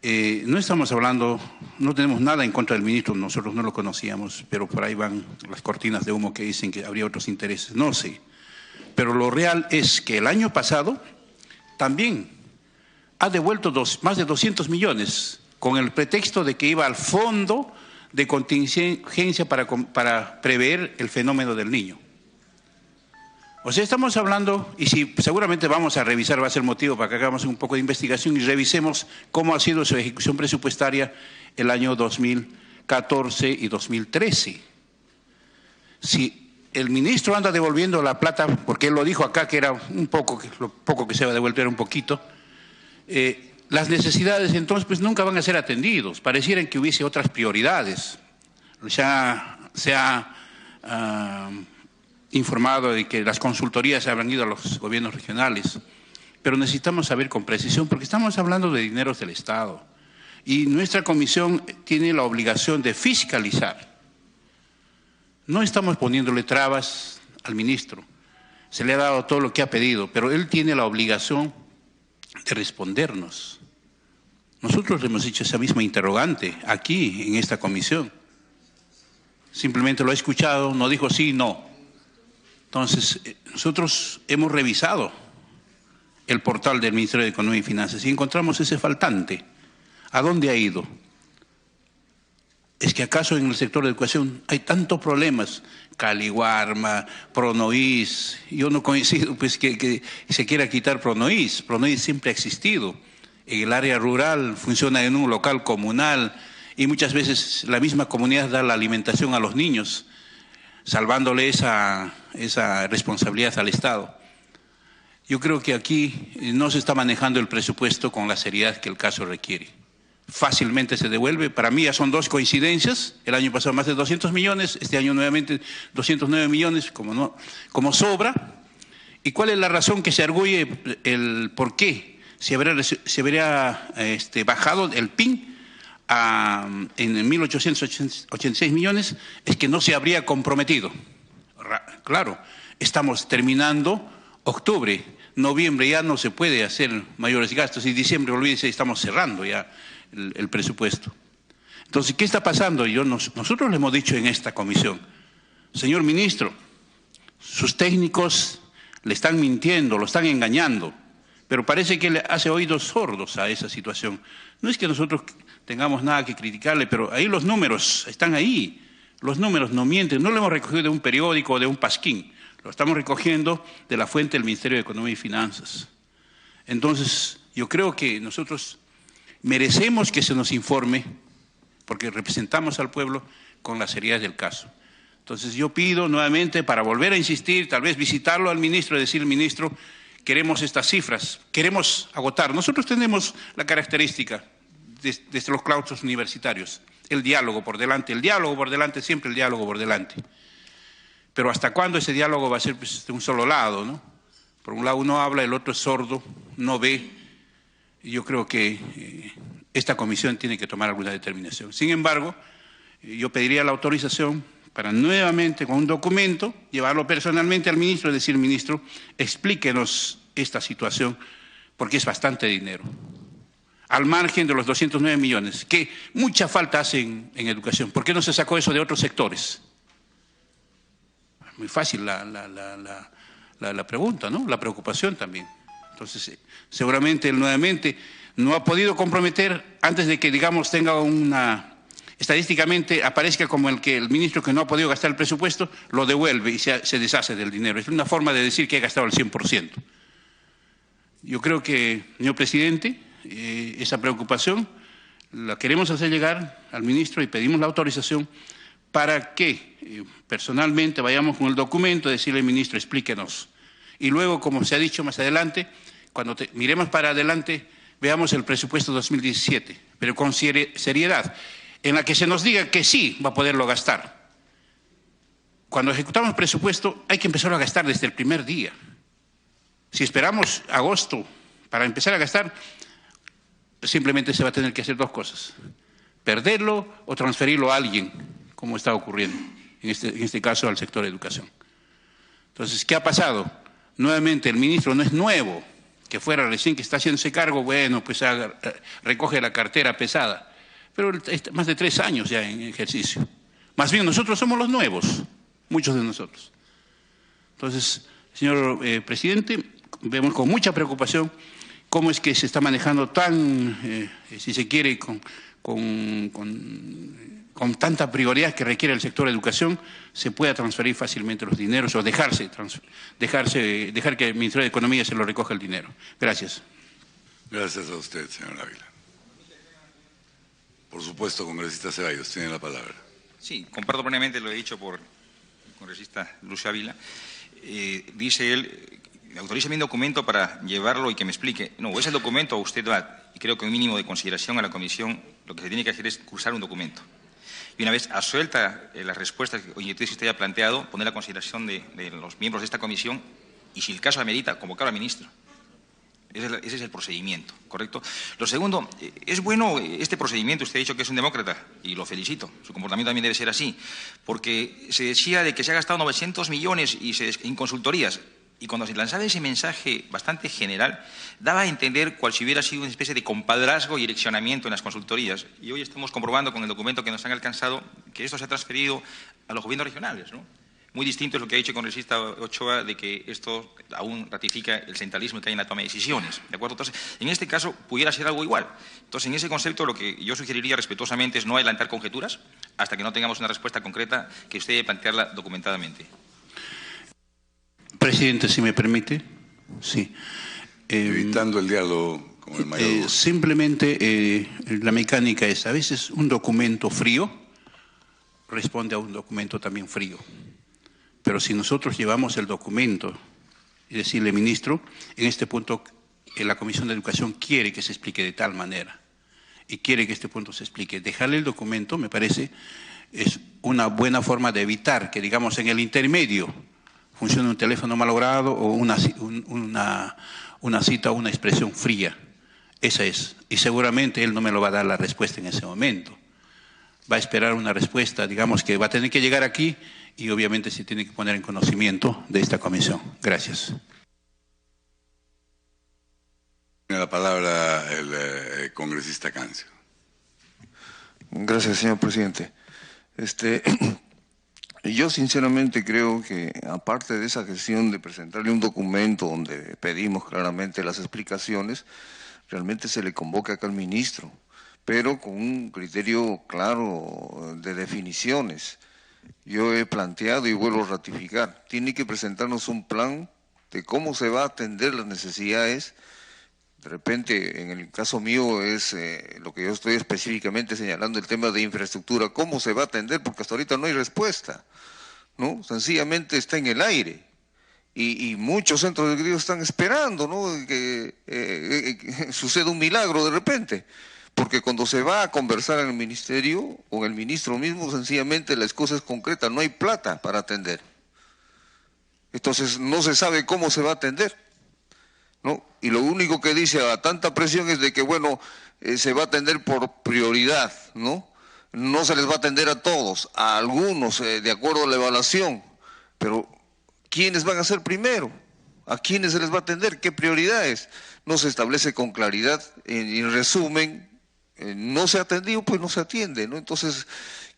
No estamos hablando, no tenemos nada en contra del ministro, nosotros no lo conocíamos, pero por ahí van las cortinas de humo que dicen que habría otros intereses, no sé. Pero lo real es que el año pasado también ha devuelto más de 200 millones con el pretexto de que iba al fondo de contingencia para prever el fenómeno del Niño. O sea, estamos hablando, y si seguramente vamos a revisar, va a ser motivo para que hagamos un poco de investigación y revisemos cómo ha sido su ejecución presupuestaria el año 2014 y 2013. Si el ministro anda devolviendo la plata, porque él lo dijo acá que era un poco, lo poco que se va a devolver era un poquito, las necesidades entonces pues nunca van a ser atendidos, parecieran que hubiese otras prioridades. Se ha informado de que las consultorías habrán ido a los gobiernos regionales, pero necesitamos saber con precisión porque estamos hablando de dineros del Estado y nuestra comisión tiene la obligación de fiscalizar. No estamos poniéndole trabas al ministro, se le ha dado todo lo que ha pedido, pero él tiene la obligación de respondernos. Nosotros le hemos hecho esa misma interrogante aquí en esta comisión. Simplemente lo ha escuchado, no dijo sí, no. Entonces, nosotros hemos revisado el portal del Ministerio de Economía y Finanzas y encontramos ese faltante. ¿A dónde ha ido? ¿Es que acaso en el sector de educación hay tantos problemas? Caliwarma, Pronoís, yo no coincido pues que se quiera quitar Pronoís. Pronoís siempre ha existido. En el área rural funciona en un local comunal y muchas veces la misma comunidad da la alimentación a los niños, salvándole esa responsabilidad al Estado. Yo creo que aquí no se está manejando el presupuesto con la seriedad que el caso requiere. Fácilmente se devuelve. Para mí ya son dos coincidencias. El año pasado más de 200 millones, este año nuevamente 209 millones, como sobra. ¿Y cuál es la razón que se arguye el por qué se habría bajado el PIN en 1.886 millones? Es que no se habría comprometido. Claro, estamos terminando octubre, noviembre ya no se puede hacer mayores gastos y diciembre, olvídese, estamos cerrando ya el presupuesto. Entonces, ¿qué está pasando? Nosotros le hemos dicho en esta comisión, señor ministro, sus técnicos le están mintiendo, lo están engañando, pero parece que le hace oídos sordos a esa situación. No es que nosotros tengamos nada que criticarle, pero ahí los números están ahí, los números no mienten, no lo hemos recogido de un periódico o de un pasquín, lo estamos recogiendo de la fuente del Ministerio de Economía y Finanzas. Entonces, yo creo que nosotros merecemos que se nos informe, porque representamos al pueblo con la seriedad del caso. Entonces yo pido nuevamente, para volver a insistir, tal vez visitarlo al ministro y decir, ministro, queremos estas cifras, queremos agotar. Nosotros tenemos la característica desde los claustros universitarios, el diálogo por delante, siempre el diálogo por delante. Pero ¿hasta cuándo ese diálogo va a ser pues, de un solo lado, ¿no? Por un lado uno habla, el otro es sordo, no ve. Y yo creo que esta comisión tiene que tomar alguna determinación. Sin embargo, yo pediría la autorización para nuevamente con un documento llevarlo personalmente al ministro y decir, ministro, explíquenos esta situación, porque es bastante dinero. Al margen de los 209 millones, que mucha falta hacen en educación. ¿Por qué no se sacó eso de otros sectores? Muy fácil la pregunta, ¿no? La preocupación también. Entonces, seguramente él nuevamente no ha podido comprometer antes de que, digamos, tenga estadísticamente aparezca como el ministro que no ha podido gastar el presupuesto, lo devuelve y se deshace del dinero. Es una forma de decir que ha gastado el 100%. Yo creo que, señor presidente, esa preocupación la queremos hacer llegar al ministro y pedimos la autorización para que personalmente vayamos con el documento y decirle al ministro, explíquenos. Y luego, como se ha dicho más adelante, cuando miremos para adelante, veamos el presupuesto 2017, pero con seriedad, en la que se nos diga que sí va a poderlo gastar. Cuando ejecutamos presupuesto hay que empezar a gastar desde el primer día. Si esperamos agosto para empezar a gastar, simplemente se va a tener que hacer dos cosas, perderlo o transferirlo a alguien, como está ocurriendo, en este caso al sector de educación. Entonces, ¿qué ha pasado? Nuevamente, el ministro no es nuevo, que fuera recién que está haciéndose cargo, bueno, pues recoge la cartera pesada, pero más de 3 años ya en ejercicio. Más bien, nosotros somos los nuevos, muchos de nosotros. Entonces, señor presidente, vemos con mucha preocupación cómo es que se está manejando tan, si se quiere, con tanta prioridad que requiere el sector de educación, se pueda transferir fácilmente los dineros o dejar que el Ministerio de Economía se lo recoja el dinero. Gracias. Gracias a usted, señor Ávila. Por supuesto, congresista Ceballos, tiene la palabra. Sí, comparto plenamente lo dicho por el congresista Lucio Ávila. Dice él, autoriza mi documento para llevarlo y que me explique. No, ese documento usted da, y creo que un mínimo de consideración a la comisión, lo que se tiene que hacer es cursar un documento. y una vez asuelta las respuestas o inquietudes que usted haya planteado, poner a consideración de los miembros de esta comisión y, si el caso amerita, convocar al ministro. Ese es el procedimiento, ¿correcto? Lo segundo, es bueno este procedimiento. Usted ha dicho que es un demócrata y lo felicito. Su comportamiento también debe ser así, porque se decía de que se ha gastado 900 millones en consultorías. Y cuando se lanzaba ese mensaje bastante general, daba a entender cual si hubiera sido una especie de compadrazgo y direccionamiento en las consultorías. Y hoy estamos comprobando con el documento que nos han alcanzado que esto se ha transferido a los gobiernos regionales, ¿no? Muy distinto es lo que ha dicho el congresista Ochoa, de que esto aún ratifica el centralismo que hay en la toma de decisiones, ¿de acuerdo? Entonces, en este caso, pudiera ser algo igual. Entonces, en ese concepto, lo que yo sugeriría respetuosamente es no adelantar conjeturas hasta que no tengamos una respuesta concreta que usted debe plantearla documentadamente. Presidente, si me permite. Sí. Evitando el diálogo con el mayor. Simplemente la mecánica es, a veces un documento frío responde a un documento también frío. Pero si nosotros llevamos el documento y decirle, ministro, en este punto la Comisión de Educación quiere que se explique de tal manera y quiere que este punto se explique, dejarle el documento, me parece, es una buena forma de evitar que, digamos, en el intermedio funcione un teléfono malogrado o una cita o una expresión fría. Esa es. Y seguramente él no me lo va a dar la respuesta en ese momento. Va a esperar una respuesta, digamos, que va a tener que llegar aquí y obviamente se tiene que poner en conocimiento de esta comisión. Gracias. Tiene la palabra el congresista Cancio. Gracias, señor presidente. Yo sinceramente creo que, aparte de esa gestión de presentarle un documento donde pedimos claramente las explicaciones, realmente se le convoca acá al ministro, pero con un criterio claro de definiciones. Yo he planteado y vuelvo a ratificar, tiene que presentarnos un plan de cómo se va a atender las necesidades. De repente, en el caso mío es lo que yo estoy específicamente señalando, el tema de infraestructura, cómo se va a atender, porque hasta ahorita no hay respuesta, ¿no? Sencillamente está en el aire. Y muchos centros educativos están esperando, ¿no?, que suceda un milagro de repente. Porque cuando se va a conversar en el ministerio, o en el ministro mismo, sencillamente la excusa es concreta, no hay plata para atender. Entonces no se sabe cómo se va a atender, ¿no? Y lo único que dice a tanta presión es de que, bueno, se va a atender por prioridad, ¿no? No se les va a atender a todos, a algunos, de acuerdo a la evaluación, pero ¿quiénes van a ser primero? ¿A quiénes se les va a atender? ¿Qué prioridades? No se establece con claridad. En resumen, no se ha atendido, pues no se atiende, ¿no? Entonces,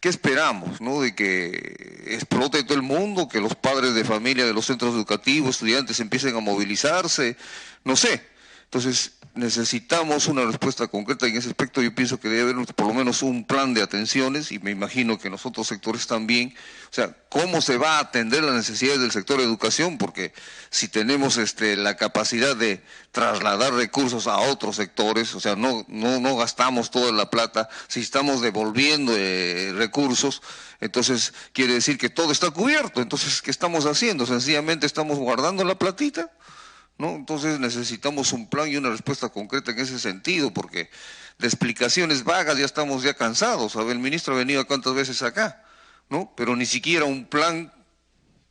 ¿qué esperamos, no? De que explote todo el mundo, que los padres de familia de los centros educativos, estudiantes empiecen a movilizarse, no sé. Entonces, necesitamos una respuesta concreta en ese aspecto. Yo pienso que debe haber por lo menos un plan de atenciones, y me imagino que en los otros sectores también. O sea, ¿cómo se va a atender las necesidades del sector de educación? Porque si tenemos la capacidad de trasladar recursos a otros sectores, o sea, no gastamos toda la plata, si estamos devolviendo recursos, entonces quiere decir que todo está cubierto. Entonces, ¿qué estamos haciendo? Sencillamente estamos guardando la platita, ¿no? Entonces necesitamos un plan y una respuesta concreta en ese sentido, porque de explicaciones vagas ya estamos cansados. A ver, el ministro ha venido cuántas veces acá, ¿no? Pero ni siquiera un plan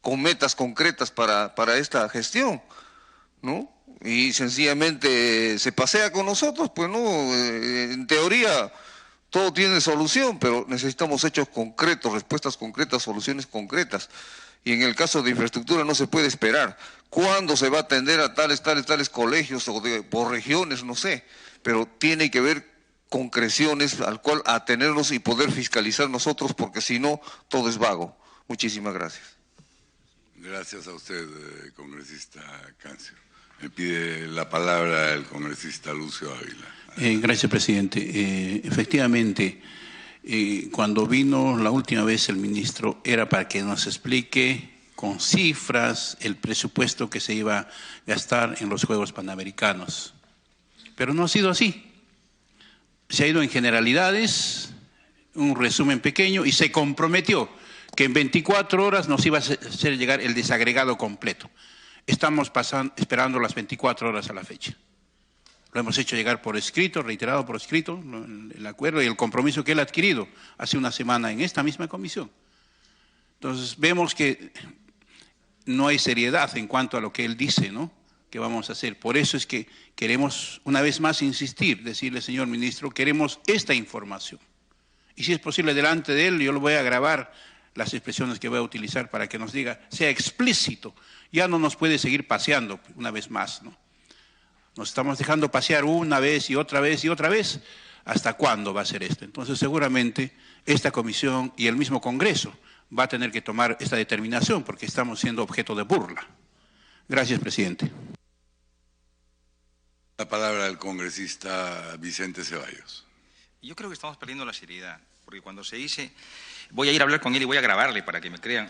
con metas concretas para esta gestión, ¿no? Y sencillamente se pasea con nosotros, pues no, en teoría todo tiene solución, pero necesitamos hechos concretos, respuestas concretas, soluciones concretas. Y en el caso de infraestructura no se puede esperar. ¿Cuándo se va a atender a tales colegios o por regiones? No sé, pero tiene que haber concreciones al cual atenernos y poder fiscalizar nosotros, porque si no, todo es vago. Muchísimas gracias. Gracias a usted, congresista Cancio. Me pide la palabra el congresista Lucio Ávila. Gracias, presidente. Efectivamente, cuando vino la última vez el ministro era para que nos explique con cifras el presupuesto que se iba a gastar en los Juegos Panamericanos. Pero no ha sido así. Se ha ido en generalidades, un resumen pequeño, y se comprometió que en 24 horas nos iba a hacer llegar el desagregado completo. Estamos esperando las 24 horas a la fecha. Lo hemos hecho llegar por escrito, reiterado por escrito, el acuerdo y el compromiso que él ha adquirido hace una semana en esta misma comisión. Entonces, vemos que no hay seriedad en cuanto a lo que él dice, ¿no?, que vamos a hacer. Por eso es que queremos, una vez más, insistir, decirle, señor ministro, queremos esta información. Y si es posible, delante de él, yo lo voy a grabar las expresiones que voy a utilizar para que nos diga, sea explícito. Ya no nos puede seguir paseando una vez más, ¿no? Nos estamos dejando pasear una vez y otra vez y otra vez. ¿Hasta cuándo va a ser esto? Entonces, seguramente, esta comisión y el mismo Congreso va a tener que tomar esta determinación porque estamos siendo objeto de burla. Gracias, presidente. La palabra del congresista Vicente Ceballos. Yo creo que estamos perdiendo la seriedad, porque cuando se dice, voy a ir a hablar con él y voy a grabarle para que me crean,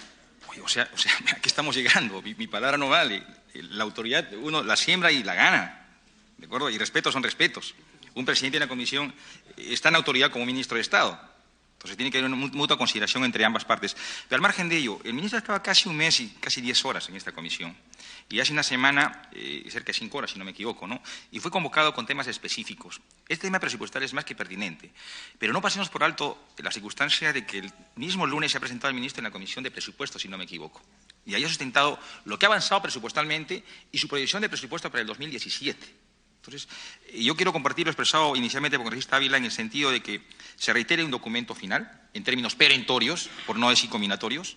o sea, ¿a qué estamos llegando? Mi palabra no vale. La autoridad, uno la siembra y la gana, ¿de acuerdo? Y respetos son respetos. Un presidente de una comisión está en autoridad como ministro de Estado. Entonces tiene que haber una mutua consideración entre ambas partes. Pero al margen de ello, el ministro estaba casi un mes y casi 10 horas en esta comisión. Y hace una semana, cerca de 5 horas, si no me equivoco, ¿no? Y fue convocado con temas específicos. Este tema presupuestario es más que pertinente. Pero no pasemos por alto la circunstancia de que el mismo lunes se ha presentado el ministro en la Comisión de Presupuestos, si no me equivoco. Y ahí ha sustentado lo que ha avanzado presupuestalmente y su proyección de presupuesto para el 2017. Entonces, yo quiero compartir lo expresado inicialmente por el congresista Ávila en el sentido de que se reitere un documento final, en términos perentorios, por no decir combinatorios,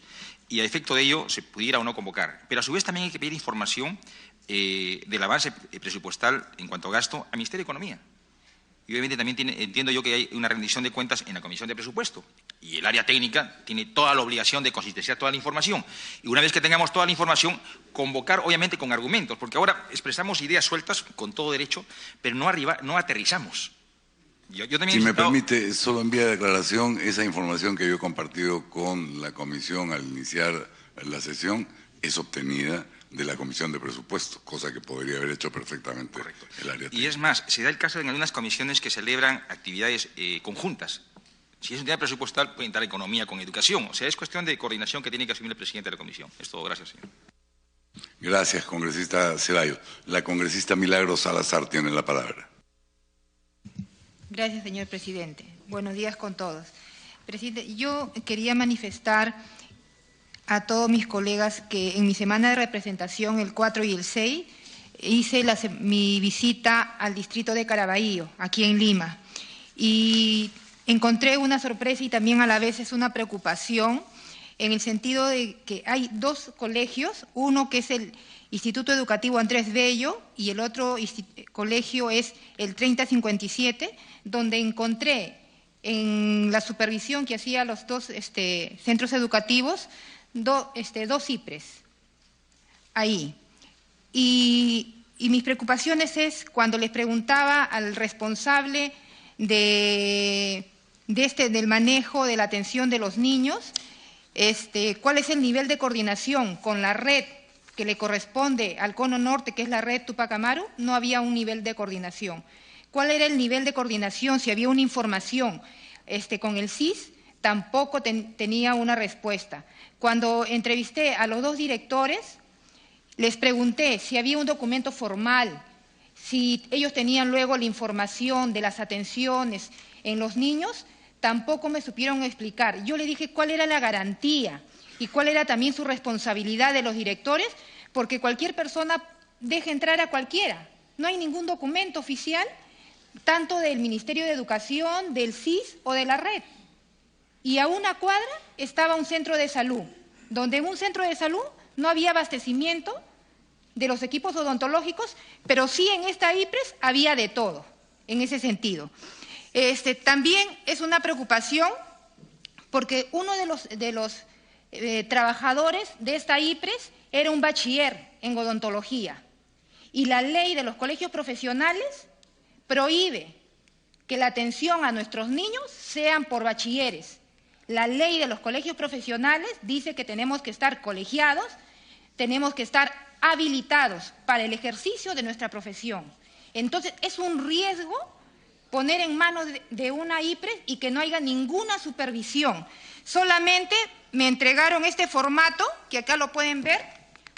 y a efecto de ello se pudiera o no convocar. Pero a su vez también hay que pedir información del avance presupuestal en cuanto a gasto al Ministerio de Economía. Y obviamente también entiendo yo que hay una rendición de cuentas en la Comisión de Presupuesto. Y el área técnica tiene toda la obligación de consistenciar toda la información. Y una vez que tengamos toda la información, convocar obviamente con argumentos, porque ahora expresamos ideas sueltas con todo derecho, pero no aterrizamos. Yo también si me permite, solo envía declaración esa información que yo he compartido con la comisión al iniciar la sesión es obtenida de la Comisión de Presupuesto, cosa que podría haber hecho perfectamente el área técnica. Y es más, se da el caso en algunas comisiones que celebran actividades conjuntas. Si es un tema presupuestal, puede entrar economía con educación. O sea, es cuestión de coordinación que tiene que asumir el presidente de la comisión. Es todo. Gracias, señor. Gracias, congresista Ceballos. La congresista Milagros Salazar tiene la palabra. Gracias, señor presidente. Buenos días con todos. Presidente, yo quería manifestar a todos mis colegas que en mi semana de representación, el 4 y el 6, hice mi visita al distrito de Caraballo, aquí en Lima, y encontré una sorpresa y también a la vez es una preocupación en el sentido de que hay dos colegios, uno que es el Instituto Educativo Andrés Bello y el otro colegio es el 3057, donde encontré en la supervisión que hacía los dos centros educativos dos cipres ahí. Y mis preocupaciones es cuando les preguntaba al responsable del manejo de la atención de los niños, cuál es el nivel de coordinación con la red que le corresponde al Cono Norte, que es la red Tupac Amaru, no había un nivel de coordinación. ¿Cuál era el nivel de coordinación? Si había una información con el CIS, tampoco tenía una respuesta. Cuando entrevisté a los dos directores, les pregunté si había un documento formal, si ellos tenían luego la información de las atenciones en los niños, tampoco me supieron explicar. Yo le dije cuál era la garantía y cuál era también su responsabilidad de los directores, porque cualquier persona deja entrar a cualquiera. No hay ningún documento oficial, tanto del Ministerio de Educación, del CIS o de la red. Y a una cuadra estaba un centro de salud, donde en un centro de salud no había abastecimiento de los equipos odontológicos, pero sí en esta IPRES había de todo, en ese sentido. También es una preocupación porque uno de los trabajadores de esta IPRES era un bachiller en odontología y la ley de los colegios profesionales prohíbe que la atención a nuestros niños sean por bachilleres. La ley de los colegios profesionales dice que tenemos que estar colegiados, tenemos que estar habilitados para el ejercicio de nuestra profesión. Entonces, es un riesgo poner en manos de una IPRES y que no haya ninguna supervisión. Solamente me entregaron este formato, que acá lo pueden ver,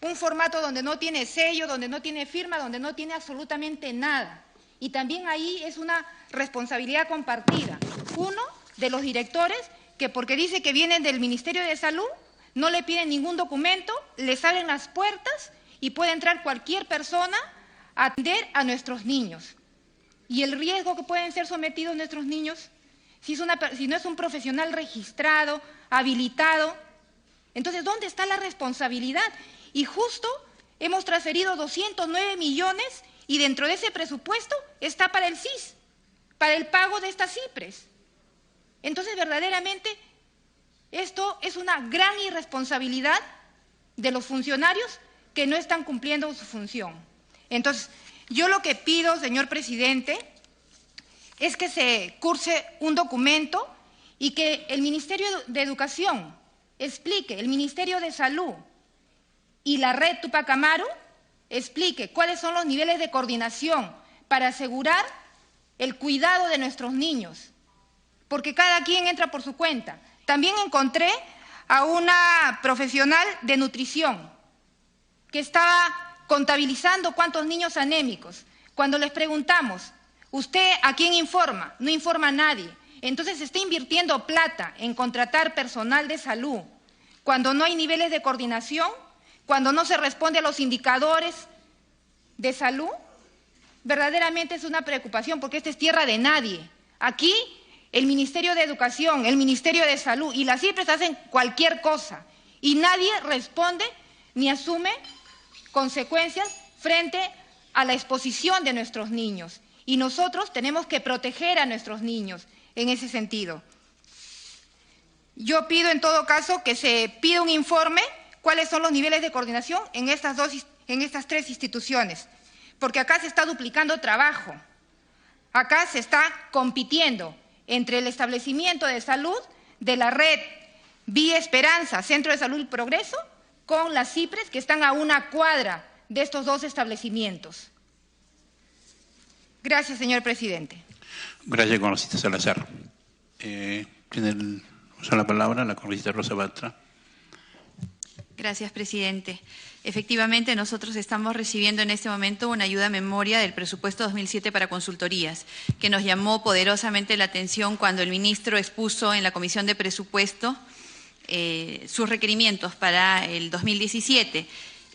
un formato donde no tiene sello, donde no tiene firma, donde no tiene absolutamente nada. Y también ahí es una responsabilidad compartida. Uno, de los directores, que porque dice que vienen del Ministerio de Salud, no le piden ningún documento, les abren las puertas y puede entrar cualquier persona a atender a nuestros niños. Y el riesgo que pueden ser sometidos nuestros niños, si no es un profesional registrado, habilitado, entonces, ¿dónde está la responsabilidad? Y justo hemos transferido 209 millones y dentro de ese presupuesto está para el CIS, para el pago de estas CIPRES. Entonces, verdaderamente, esto es una gran irresponsabilidad de los funcionarios que no están cumpliendo su función. Entonces, yo lo que pido, señor presidente, es que se curse un documento y que el Ministerio de Educación explique, el Ministerio de Salud y la red Tupac Amaru explique cuáles son los niveles de coordinación para asegurar el cuidado de nuestros niños, porque cada quien entra por su cuenta. También encontré a una profesional de nutrición que estaba contabilizando cuántos niños anémicos. Cuando les preguntamos, ¿usted a quién informa? No informa a nadie. Entonces se está invirtiendo plata en contratar personal de salud, cuando no hay niveles de coordinación, cuando no se responde a los indicadores de salud. Verdaderamente es una preocupación porque esta es tierra de nadie. Aquí el Ministerio de Educación, el Ministerio de Salud y las CIPRES hacen cualquier cosa y nadie responde ni asume consecuencias frente a la exposición de nuestros niños. Y nosotros tenemos que proteger a nuestros niños en ese sentido. Yo pido en todo caso que se pida un informe cuáles son los niveles de coordinación en estas tres instituciones, porque acá se está duplicando trabajo, acá se está compitiendo entre el establecimiento de salud de la red Vía Esperanza, Centro de Salud y Progreso, con las CIPRES que están a una cuadra de estos dos establecimientos. Gracias, señor presidente. Gracias, congresista Salazar. Usa la palabra la congresista Rosa Bartra. Gracias, presidente. Efectivamente, nosotros estamos recibiendo en este momento una ayuda a memoria del presupuesto 2007 para consultorías, que nos llamó poderosamente la atención cuando el ministro expuso en la Comisión de Presupuesto sus requerimientos para el 2017.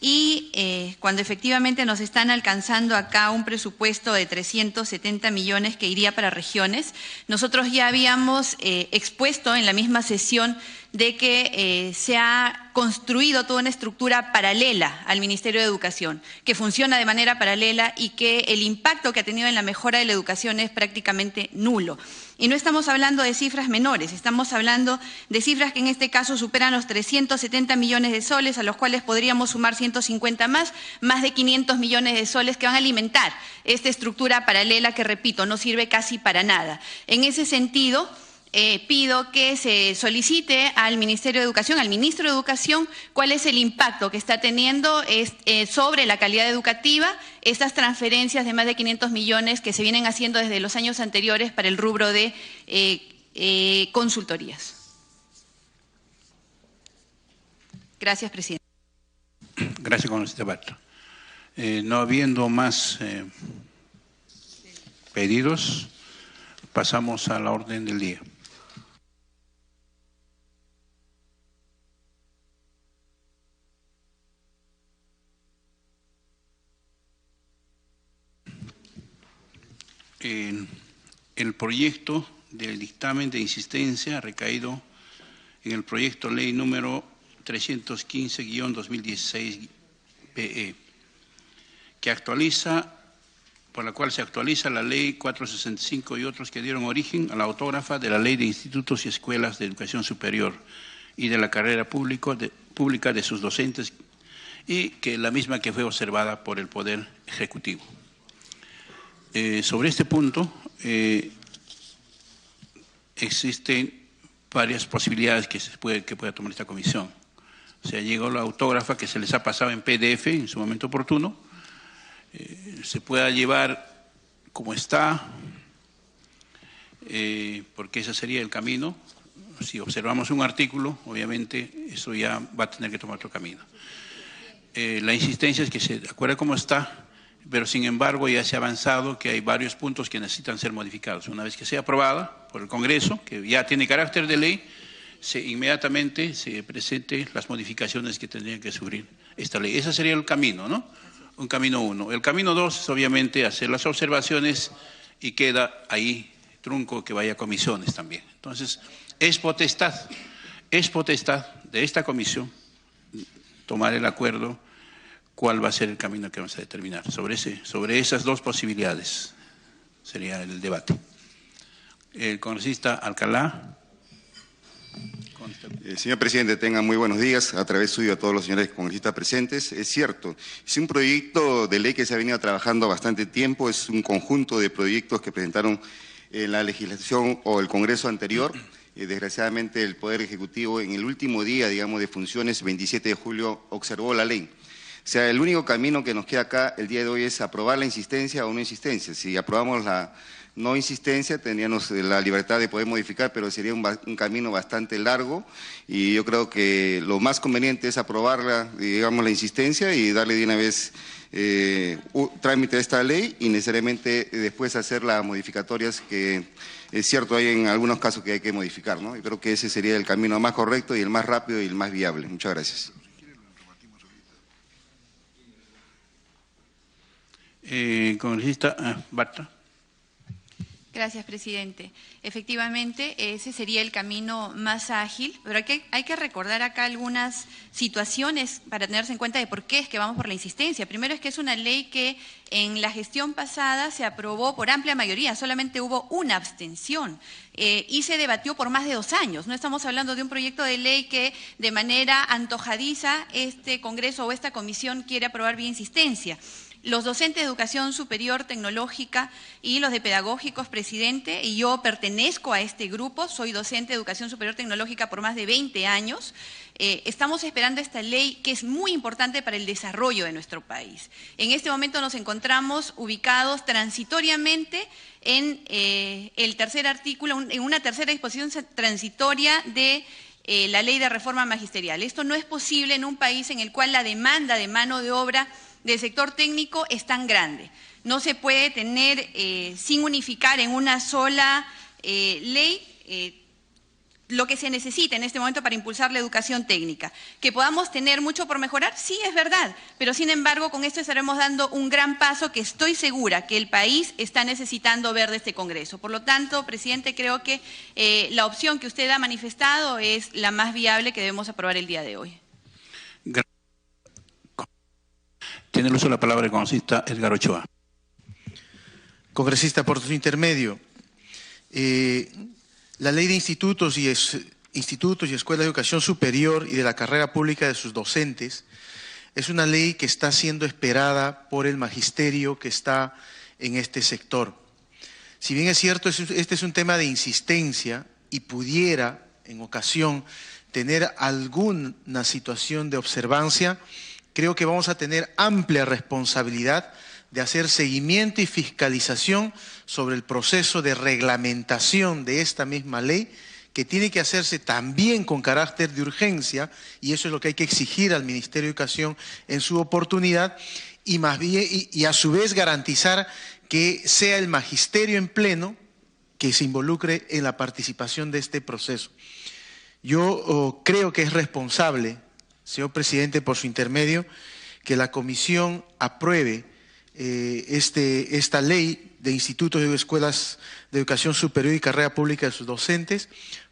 Y cuando efectivamente nos están alcanzando acá un presupuesto de 370 millones que iría para regiones, nosotros ya habíamos expuesto en la misma sesión de que se ha construido toda una estructura paralela al Ministerio de Educación, que funciona de manera paralela y que el impacto que ha tenido en la mejora de la educación es prácticamente nulo. Y no estamos hablando de cifras menores, estamos hablando de cifras que en este caso superan los 370 millones de soles, a los cuales podríamos sumar 150 más de 500 millones de soles que van a alimentar esta estructura paralela que, repito, no sirve casi para nada. En ese sentido, pido que se solicite al Ministerio de Educación, al Ministro de Educación, cuál es el impacto que está teniendo sobre la calidad educativa estas transferencias de más de 500 millones que se vienen haciendo desde los años anteriores para el rubro de consultorías. Gracias, presidente. Gracias, congresista Bartra. No habiendo más pedidos, pasamos a la orden del día. El proyecto del dictamen de insistencia ha recaído en el proyecto ley número 315-2016-PE, por la cual se actualiza la ley 465 y otros que dieron origen a la autógrafa de la ley de institutos y escuelas de educación superior y de la carrera pública de sus docentes, y que la misma que fue observada por el Poder Ejecutivo. Sobre este punto, existen varias posibilidades que pueda tomar esta comisión. O sea, llegó la autógrafa que se les ha pasado en PDF en su momento oportuno, se pueda llevar como está, porque ese sería el camino. Si observamos un artículo, obviamente eso ya va a tener que tomar otro camino. La insistencia es que se acuerde cómo está pero sin embargo ya se ha avanzado que hay varios puntos que necesitan ser modificados. Una vez que sea aprobada por el Congreso, que ya tiene carácter de ley, inmediatamente se presente las modificaciones que tendrían que sufrir esta ley. Ese sería el camino, ¿no? Un camino 1. El camino 2 es obviamente hacer las observaciones y queda ahí trunco que vaya a comisiones también. Entonces, es potestad de esta comisión tomar el acuerdo cuál va a ser el camino que vamos a determinar. Sobre esas dos posibilidades sería el debate. El congresista Alcalá. Señor presidente, tenga muy buenos días. A través suyo a todos los señores congresistas presentes. Es cierto, es un proyecto de ley que se ha venido trabajando bastante tiempo. Es un conjunto de proyectos que presentaron en la legislación o el Congreso anterior. Desgraciadamente el Poder Ejecutivo en el último día, digamos, de funciones, 27 de julio, observó la ley. O sea, el único camino que nos queda acá el día de hoy es aprobar la insistencia o no insistencia. Si aprobamos la no insistencia, tendríamos la libertad de poder modificar, pero sería un camino bastante largo y yo creo que lo más conveniente es aprobarla, digamos, la insistencia y darle de una vez trámite a esta ley y necesariamente después hacer las modificatorias que es cierto, hay en algunos casos que hay que modificar, ¿no? Y creo que ese sería el camino más correcto y el más rápido y el más viable. Muchas gracias. Congresista Bartra. Gracias, presidente. Efectivamente, ese sería el camino más ágil, pero hay que recordar acá algunas situaciones para tenerse en cuenta de por qué es que vamos por la insistencia. Primero es que es una ley que en la gestión pasada se aprobó por amplia mayoría, solamente hubo una abstención y se debatió por más de 2 años. No estamos hablando de un proyecto de ley que de manera antojadiza este Congreso o esta comisión quiere aprobar vía insistencia. Los docentes de educación superior tecnológica y los de pedagógicos, presidente, y yo pertenezco a este grupo, soy docente de educación superior tecnológica por más de 20 años, estamos esperando esta ley que es muy importante para el desarrollo de nuestro país. En este momento nos encontramos ubicados transitoriamente en el tercer artículo, en una tercera disposición transitoria de la ley de reforma magisterial. Esto no es posible en un país en el cual la demanda de mano de obra del sector técnico es tan grande. No se puede tener, sin unificar en una sola ley, lo que se necesita en este momento para impulsar la educación técnica. Que podamos tener mucho por mejorar, sí es verdad, pero sin embargo con esto estaremos dando un gran paso que estoy segura que el país está necesitando ver de este Congreso. Por lo tanto, presidente, creo que la opción que usted ha manifestado es la más viable que debemos aprobar el día de hoy. Tiene el uso de la palabra el congresista Edgar Ochoa. Congresista, por su intermedio, la ley de institutos y escuelas de educación superior y de la carrera pública de sus docentes es una ley que está siendo esperada por el magisterio que está en este sector. Si bien es cierto, este es un tema de insistencia y pudiera, en ocasión, tener alguna situación de observancia, creo que vamos a tener amplia responsabilidad de hacer seguimiento y fiscalización sobre el proceso de reglamentación de esta misma ley, que tiene que hacerse también con carácter de urgencia, y eso es lo que hay que exigir al Ministerio de Educación en su oportunidad, y a su vez garantizar que sea el magisterio en pleno que se involucre en la participación de este proceso. Yo creo que es responsable, señor presidente, por su intermedio, que la comisión apruebe esta ley de institutos y escuelas de educación superior y carrera pública de sus docentes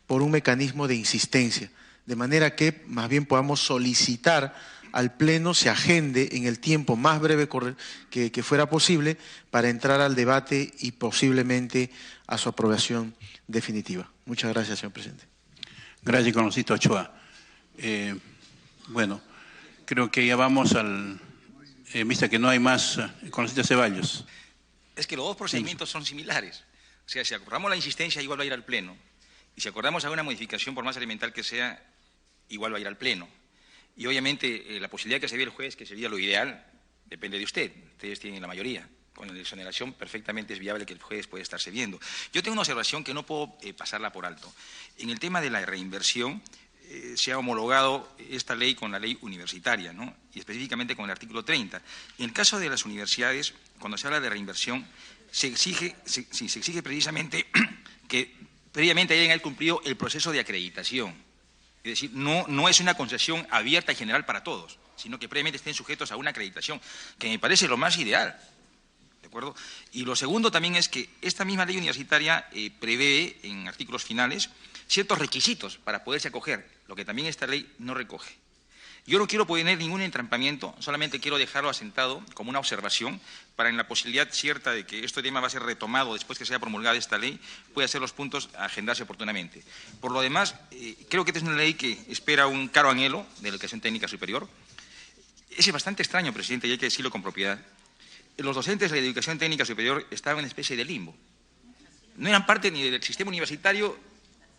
por un mecanismo de insistencia, de manera que más bien podamos solicitar al Pleno se agende en el tiempo más breve que fuera posible para entrar al debate y posiblemente a su aprobación definitiva. Muchas gracias, señor presidente. Gracias, congresista Ochoa. Bueno, creo que ya vamos al... vista que no hay más, congresista Ceballos. Es que los dos procedimientos son similares. O sea, si acordamos la insistencia, igual va a ir al Pleno. Y si acordamos alguna modificación, por más elemental que sea, igual va a ir al Pleno. Y obviamente la posibilidad que se vea el juez, que sería lo ideal, depende de usted. Ustedes tienen la mayoría. Con la exoneración perfectamente es viable que el juez pueda estarse viendo. Yo tengo una observación que no puedo pasarla por alto. En el tema de la reinversión, se ha homologado esta ley con la ley universitaria, ¿no? Y específicamente con el artículo 30. En el caso de las universidades, cuando se habla de reinversión, se exige precisamente que previamente hayan cumplido el proceso de acreditación. Es decir, no es una concesión abierta y general para todos, sino que previamente estén sujetos a una acreditación, que me parece lo más ideal. ¿De acuerdo? Y lo segundo también es que esta misma ley universitaria prevé en artículos finales ciertos requisitos para poderse acoger, lo que también esta ley no recoge. Yo no quiero poner ningún entrampamiento, solamente quiero dejarlo asentado como una observación para en la posibilidad cierta de que este tema va a ser retomado después que sea promulgada esta ley, pueda ser los puntos a agendarse oportunamente. Por lo demás, creo que esta es una ley que espera un caro anhelo de la educación técnica superior. Es bastante extraño, presidente, y hay que decirlo con propiedad. Los docentes de la educación técnica superior estaban en una especie de limbo. No eran parte ni del sistema universitario,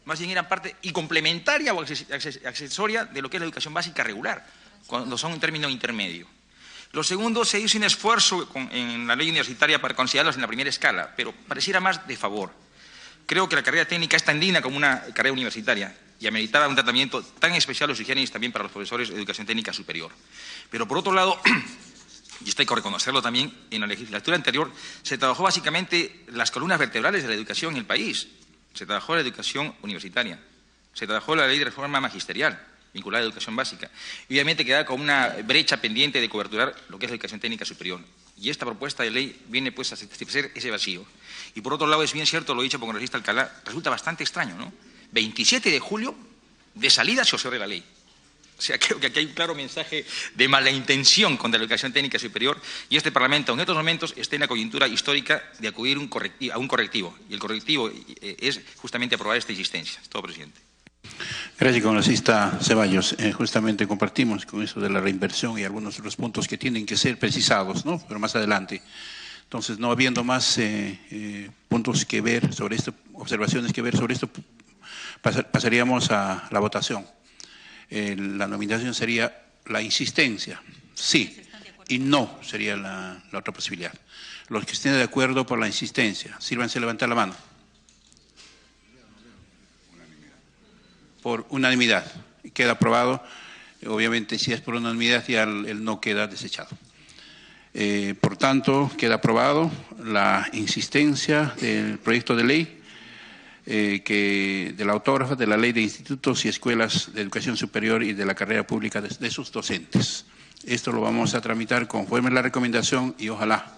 más bien eran parte y complementaria o accesoria de lo que es la educación básica regular, cuando son un término intermedio. Lo segundo, se hizo un esfuerzo en la ley universitaria para considerarlos en la primera escala, pero pareciera más de favor. Creo que la carrera técnica es tan digna como una carrera universitaria y ameritaba un tratamiento tan especial o sui generis también para los profesores de educación técnica superior. Pero por otro lado, y esto hay que reconocerlo también, en la legislatura anterior se trabajó básicamente las columnas vertebrales de la educación en el país. Se trabajó la educación universitaria, se trabajó la ley de reforma magisterial vinculada a la educación básica. Y obviamente quedaba con una brecha pendiente de coberturar lo que es la educación técnica superior. Y esta propuesta de ley viene pues a satisfacer ese vacío. Y por otro lado, es bien cierto, lo dicho por el congresista Alcalá, resulta bastante extraño, ¿no? 27 de julio, de salida se observa la ley. O sea, creo que aquí hay un claro mensaje de mala intención contra la educación técnica superior y este Parlamento en estos momentos está en la coyuntura histórica de acudir a un correctivo. Y el correctivo es justamente aprobar esta insistencia. Es todo, presidente. Gracias, congresista Ceballos. Justamente compartimos con eso de la reinversión y algunos otros puntos que tienen que ser precisados, ¿no? Pero más adelante. Entonces, no habiendo más puntos que ver sobre esto, observaciones que ver sobre esto, pasaríamos a la votación. La nominación sería la insistencia, sí, y no sería la otra posibilidad. Los que estén de acuerdo por la insistencia, sírvanse a levantar la mano. Por unanimidad. Queda aprobado. Obviamente, si es por unanimidad, ya el no queda desechado. Por tanto, queda aprobado la insistencia del proyecto de ley de la autógrafa de la Ley de Institutos y Escuelas de Educación Superior y de la Carrera Pública de sus docentes. Esto lo vamos a tramitar conforme a la recomendación y ojalá